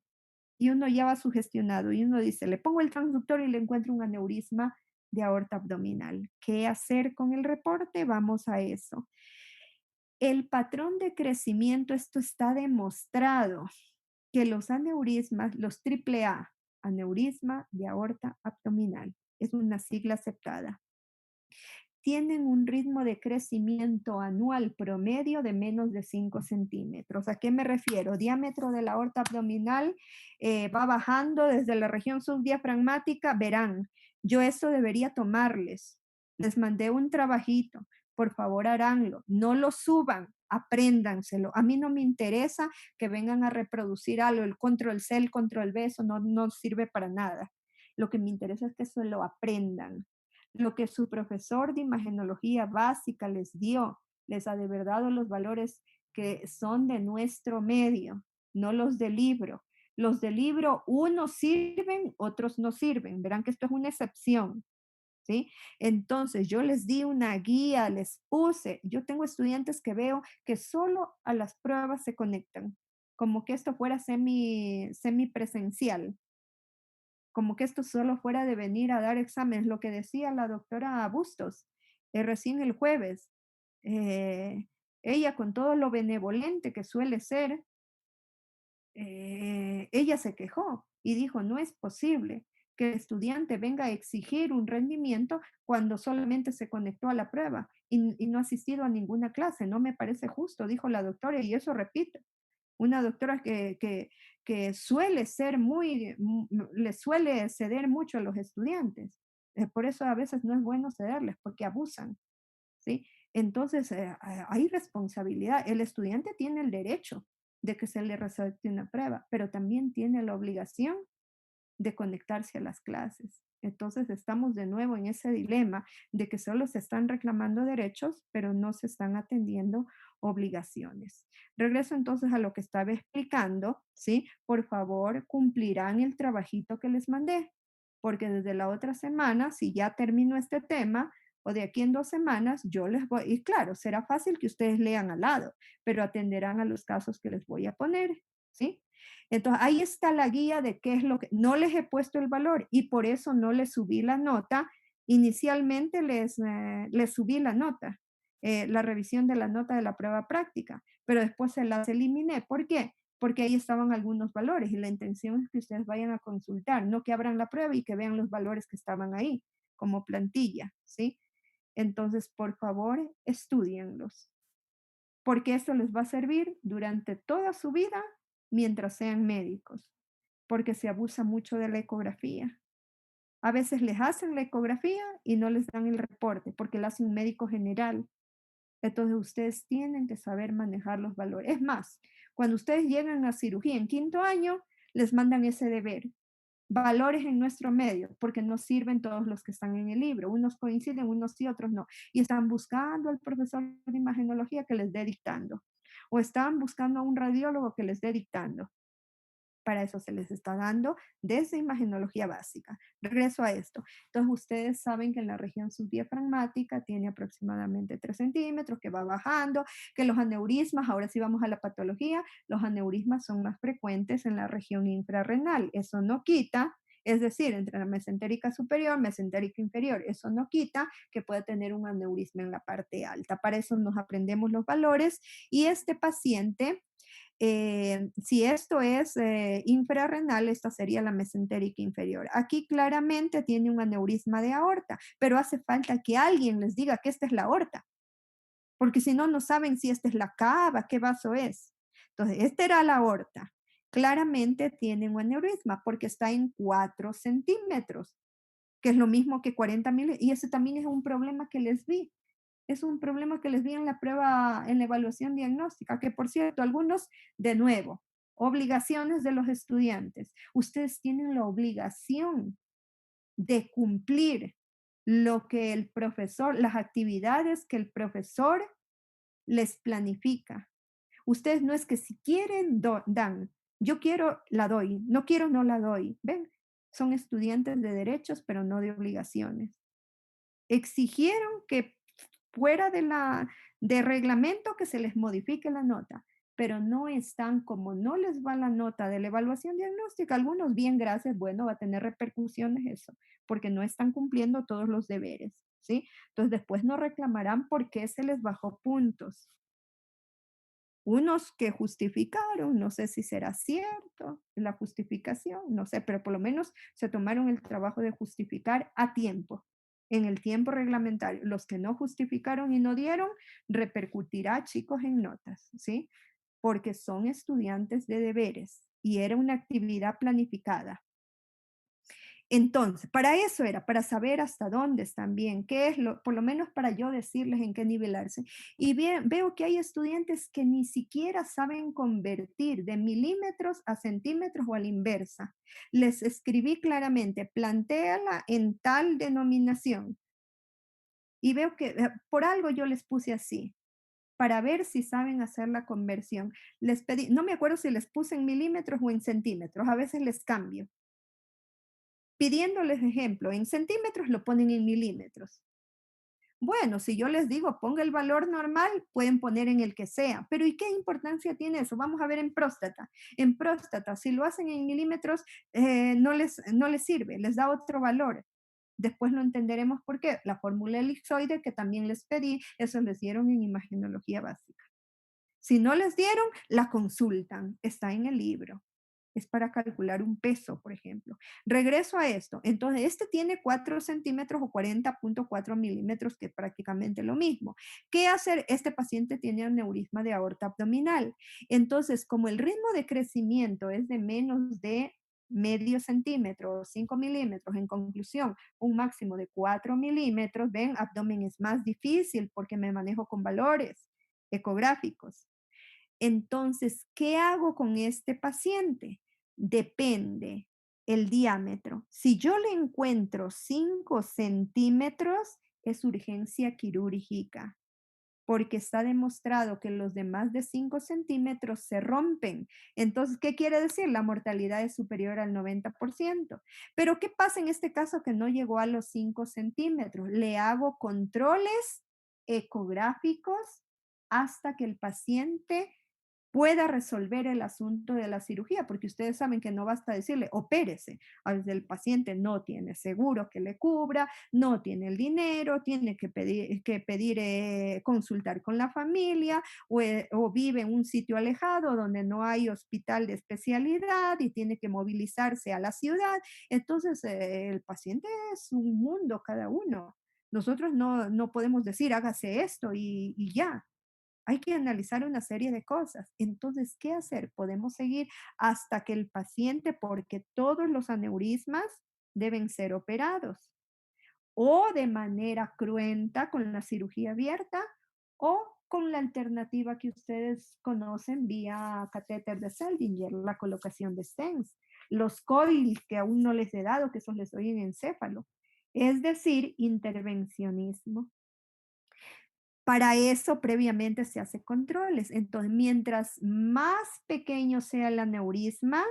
Y uno ya va sugestionado y uno dice, le pongo el transductor y le encuentro un aneurisma de aorta abdominal. ¿Qué hacer con el reporte? Vamos a eso. El patrón de crecimiento, esto está demostrado, que los aneurismas, los triple A, aneurisma de aorta abdominal, es una sigla aceptada, tienen un ritmo de crecimiento anual promedio de menos de 5 centímetros. ¿A qué me refiero? Diámetro de la aorta abdominal va bajando desde la región subdiafragmática, verán, yo eso debería tomarles. Les mandé un trabajito, por favor haránlo, no lo suban, apréndanselo. A mí no me interesa que vengan a reproducir algo, el control C, el control B, eso no sirve para nada. Lo que me interesa es que se lo aprendan, lo que su profesor de imagenología básica les dio, les ha de verdad dado los valores que son de nuestro medio, no los del libro. Los del libro, unos sirven, otros no sirven. Verán que esto es una excepción, ¿sí? Entonces, yo les di una guía, les puse, yo tengo estudiantes que veo que solo a las pruebas se conectan, como que esto fuera semipresencial, como que esto solo fuera de venir a dar exámenes, lo que decía la doctora Bustos recién el jueves. eh, Ella con todo lo benevolente que suele ser, ella se quejó y dijo, no es posible que el estudiante venga a exigir un rendimiento cuando solamente se conectó a la prueba y no ha asistido a ninguna clase. No me parece justo, dijo la doctora, y eso repito, una doctora que suele ser le suele ceder mucho a los estudiantes. Por eso a veces no es bueno cederles, porque abusan, ¿sí? Entonces, hay responsabilidad. El estudiante tiene el derecho de que se le resalte una prueba, pero también tiene la obligación de conectarse a las clases. Entonces estamos de nuevo en ese dilema de que solo se están reclamando derechos, pero no se están atendiendo obligaciones. Regreso entonces a lo que estaba explicando, ¿sí? Por favor, cumplirán el trabajito que les mandé, porque desde la otra semana, si ya termino este tema, o de aquí en 2 semanas, yo les voy, y claro, será fácil que ustedes lean al lado, pero atenderán a los casos que les voy a poner, ¿sí? Entonces, ahí está la guía de qué es lo que no les he puesto el valor y por eso no les subí la nota. Inicialmente les subí la nota, la revisión de la nota de la prueba práctica, pero después se las eliminé. ¿Por qué? Porque ahí estaban algunos valores y la intención es que ustedes vayan a consultar, no que abran la prueba y que vean los valores que estaban ahí como plantilla, ¿sí? Entonces, por favor, estudienlos porque esto les va a servir durante toda su vida mientras sean médicos, porque se abusa mucho de la ecografía. A veces les hacen la ecografía y no les dan el reporte porque la hace un médico general. Entonces ustedes tienen que saber manejar los valores. Es más, cuando ustedes llegan a cirugía en 5.º año, les mandan ese deber. Valores en nuestro medio, porque no sirven todos los que están en el libro. Unos coinciden, unos sí, otros no. Y están buscando al profesor de imagenología que les dé dictando. O están buscando a un radiólogo que les dé dictando. Para eso se les está dando desde imagenología básica. Regreso a esto. Entonces, ustedes saben que en la región subdiafragmática tiene aproximadamente 3 centímetros, que va bajando, que los aneurismas, ahora sí vamos a la patología, los aneurismas son más frecuentes en la región infrarrenal. Eso no quita, es decir, entre la mesentérica superior, mesentérica inferior, eso no quita que pueda tener un aneurisma en la parte alta. Para eso nos aprendemos los valores y este paciente si esto es infrarrenal, esta sería la mesentérica inferior. Aquí claramente tiene un aneurisma de aorta, pero hace falta que alguien les diga que esta es la aorta, porque si no, no saben si esta es la cava, qué vaso es. Entonces, esta era la aorta. Claramente tiene un aneurisma porque está en 4 centímetros, que es lo mismo que 40 mil, y ese también es un problema que les vi. Es un problema que les vi en la prueba, en la evaluación diagnóstica, que por cierto, algunos, de nuevo, obligaciones de los estudiantes. Ustedes tienen la obligación de cumplir lo que el profesor, las actividades que el profesor les planifica. Ustedes no es que si quieren, dan. Yo quiero, la doy. No quiero, no la doy. ¿Ven? Son estudiantes de derechos, pero no de obligaciones. Exigieron que fuera de reglamento que se les modifique la nota, pero no están, como no les va la nota de la evaluación diagnóstica, algunos bien, gracias, bueno, va a tener repercusiones eso, porque no están cumpliendo todos los deberes, ¿sí? Entonces después no reclamarán por qué se les bajó puntos. Unos que justificaron, no sé si será cierto la justificación, no sé, pero por lo menos se tomaron el trabajo de justificar a tiempo, en el tiempo reglamentario. Los que no justificaron y no dieron, repercutirá, chicos, en notas, ¿sí? Porque son estudiantes de deberes y era una actividad planificada. Entonces, para eso era, para saber hasta dónde están bien, qué es lo, por lo menos para yo decirles en qué nivelarse. Y veo que hay estudiantes que ni siquiera saben convertir de milímetros a centímetros o a la inversa. Les escribí claramente, plantéala en tal denominación. Y veo que por algo yo les puse así, para ver si saben hacer la conversión. Les pedí, no me acuerdo si les puse en milímetros o en centímetros, a veces les cambio pidiéndoles ejemplo, en centímetros lo ponen en milímetros. Bueno, si yo les digo ponga el valor normal, pueden poner en el que sea, pero ¿y qué importancia tiene eso? Vamos a ver en próstata. En próstata, si lo hacen en milímetros, no les sirve, les da otro valor. Después lo entenderemos por qué. La fórmula elipsoide que también les pedí, eso les dieron en imagenología básica. Si no les dieron, la consultan, está en el libro. Es para calcular un peso, por ejemplo. Regreso a esto. Entonces, este tiene 4 centímetros o 40.4 milímetros, que es prácticamente lo mismo. ¿Qué hacer? Este paciente tiene aneurisma de aorta abdominal. Entonces, como el ritmo de crecimiento es de menos de medio centímetro, 5 milímetros, en conclusión, un máximo de 4 milímetros, ven, abdomen es más difícil porque me manejo con valores ecográficos. Entonces, ¿qué hago con este paciente? Depende el diámetro. Si yo le encuentro 5 centímetros, es urgencia quirúrgica, porque está demostrado que los de más de 5 centímetros se rompen. Entonces, ¿qué quiere decir? La mortalidad es superior al 90%. Pero ¿qué pasa en este caso que no llegó a los 5 centímetros? Le hago controles ecográficos hasta que el paciente pueda resolver el asunto de la cirugía, porque ustedes saben que no basta decirle, opérese. A veces el paciente no tiene seguro que le cubra, no tiene el dinero, tiene que pedir consultar con la familia o vive en un sitio alejado donde no hay hospital de especialidad y tiene que movilizarse a la ciudad. Entonces, el paciente es un mundo cada uno. Nosotros no podemos decir, hágase esto y ya. Hay que analizar una serie de cosas. Entonces, ¿qué hacer? Podemos seguir hasta que el paciente, porque todos los aneurismas deben ser operados, o de manera cruenta con la cirugía abierta, o con la alternativa que ustedes conocen vía catéter de Seldinger, la colocación de stents, los coils que aún no les he dado, que esos les doy en encéfalo. Es decir, intervencionismo. Para eso previamente se hace controles. Entonces, mientras más pequeño sea el aneurisma,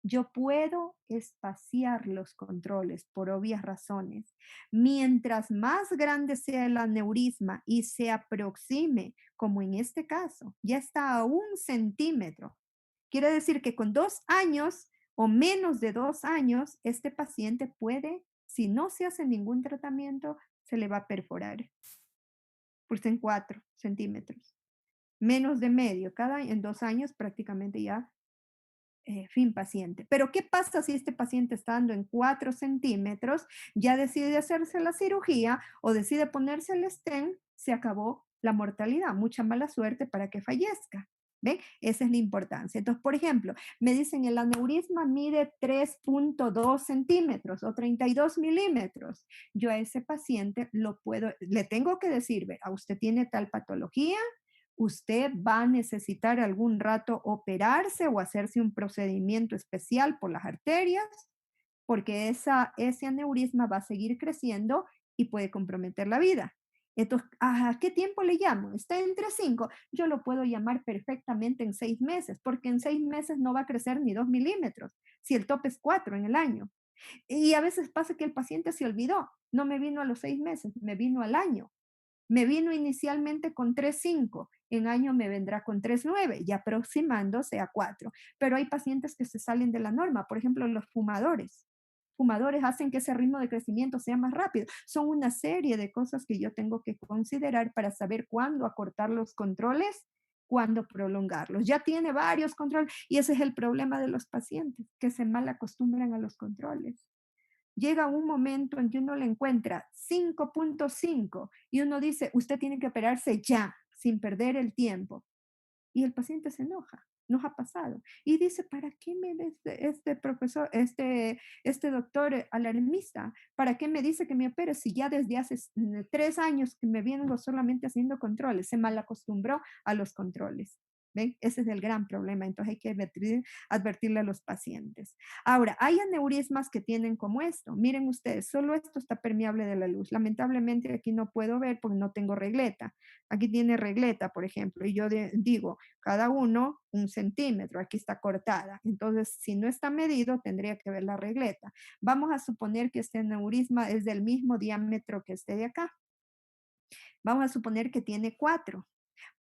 yo puedo espaciar los controles por obvias razones. Mientras más grande sea el aneurisma y se aproxime, como en este caso, ya está a 1 centímetro. Quiere decir que con 2 años o menos de 2 años, este paciente puede, si no se hace ningún tratamiento, se le va a perforar pues en 4 centímetros, menos de medio, en 2 años prácticamente ya fin paciente. Pero ¿qué pasa si este paciente estando en 4 centímetros ya decide hacerse la cirugía o decide ponerse el stent? Se acabó la mortalidad, mucha mala suerte para que fallezca. ¿Ven? Esa es la importancia. Entonces, por ejemplo, me dicen el aneurisma mide 3.2 centímetros o 32 milímetros. Yo a ese paciente le tengo que decir, a usted tiene tal patología, usted va a necesitar algún rato operarse o hacerse un procedimiento especial por las arterias porque ese aneurisma va a seguir creciendo y puede comprometer la vida. Entonces, ¿a qué tiempo le llamo? Está entre 5. Yo lo puedo llamar perfectamente en 6 meses, porque en 6 meses no va a crecer ni 2 milímetros, si el tope es 4 en el año. Y a veces pasa que el paciente se olvidó, no me vino a los 6 meses, me vino al año. Me vino inicialmente con 3,5, en año me vendrá con 3,9, y aproximándose a 4. Pero hay pacientes que se salen de la norma, por ejemplo, los fumadores. Fumadores hacen que ese ritmo de crecimiento sea más rápido. Son una serie de cosas que yo tengo que considerar para saber cuándo acortar los controles, cuándo prolongarlos. Ya tiene varios controles y ese es el problema de los pacientes, que se mal acostumbran a los controles. Llega un momento en que uno le encuentra 5,5 y uno dice, usted tiene que operarse ya, sin perder el tiempo. Y el paciente se enoja, nos ha pasado. Y dice, ¿para qué me ve este profesor, este doctor alarmista? ¿Para qué me dice que me opere si ya desde hace 3 años que me vengo solamente haciendo controles? Se mal acostumbró a los controles. ¿Ven? Ese es el gran problema. Entonces hay que advertirle a los pacientes. Ahora, hay aneurismas que tienen como esto. Miren ustedes, solo esto está permeable de la luz. Lamentablemente aquí no puedo ver porque no tengo regleta. Aquí tiene regleta, por ejemplo, y yo digo, cada uno 1 centímetro, aquí está cortada. Entonces, si no está medido, tendría que ver la regleta. Vamos a suponer que este aneurisma es del mismo diámetro que este de acá. Vamos a suponer que tiene 4.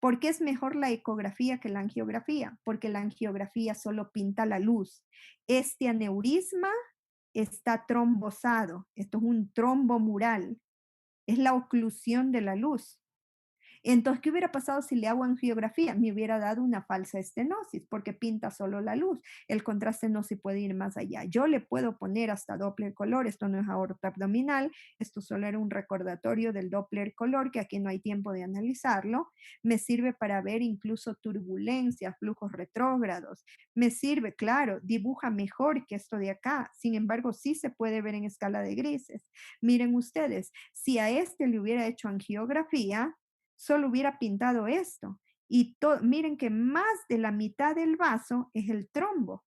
¿Por qué es mejor la ecografía que la angiografía? Porque la angiografía solo pinta la luz. Este aneurisma está trombosado. Esto es un trombo mural. Es la oclusión de la luz. Entonces, ¿qué hubiera pasado si le hago angiografía? Me hubiera dado una falsa estenosis porque pinta solo la luz. El contraste no se puede ir más allá. Yo le puedo poner hasta Doppler color, esto no es aorta abdominal, esto solo era un recordatorio del Doppler color, que aquí no hay tiempo de analizarlo. Me sirve para ver incluso turbulencias, flujos retrógrados. Me sirve, claro, dibuja mejor que esto de acá. Sin embargo, sí se puede ver en escala de grises. Miren ustedes, si a este le hubiera hecho angiografía, solo hubiera pintado esto. Y miren que más de la mitad del vaso es el trombo.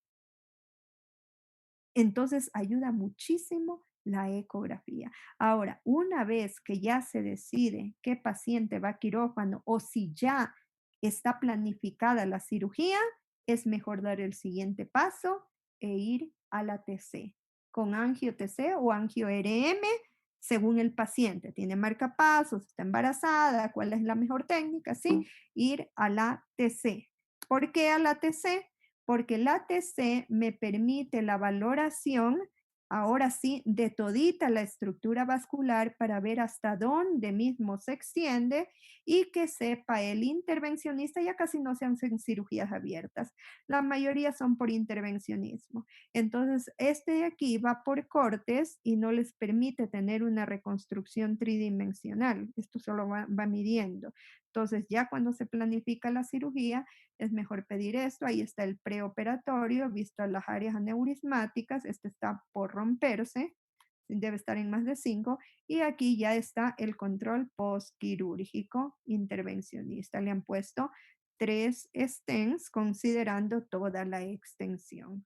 Entonces ayuda muchísimo la ecografía. Ahora, una vez que ya se decide qué paciente va a quirófano o si ya está planificada la cirugía, es mejor dar el siguiente paso e ir a la TC con angio-TC o angio-RM según el paciente. Tiene marcapasos, está embarazada, cuál es la mejor técnica, ¿sí? Ir a la TC. ¿Por qué a la TC? Porque la TC me permite la valoración, ahora sí, de todita la estructura vascular para ver hasta dónde mismo se extiende y que sepa el intervencionista, ya casi no se hacen cirugías abiertas, la mayoría son por intervencionismo. Entonces, este de aquí va por cortes y no les permite tener una reconstrucción tridimensional, esto solo va midiendo. Entonces, ya cuando se planifica la cirugía, es mejor pedir esto. Ahí está el preoperatorio, visto las áreas aneurismáticas. Este está por romperse, debe estar en más de 5. Y aquí ya está el control postquirúrgico intervencionista. Le han puesto 3 stents considerando toda la extensión.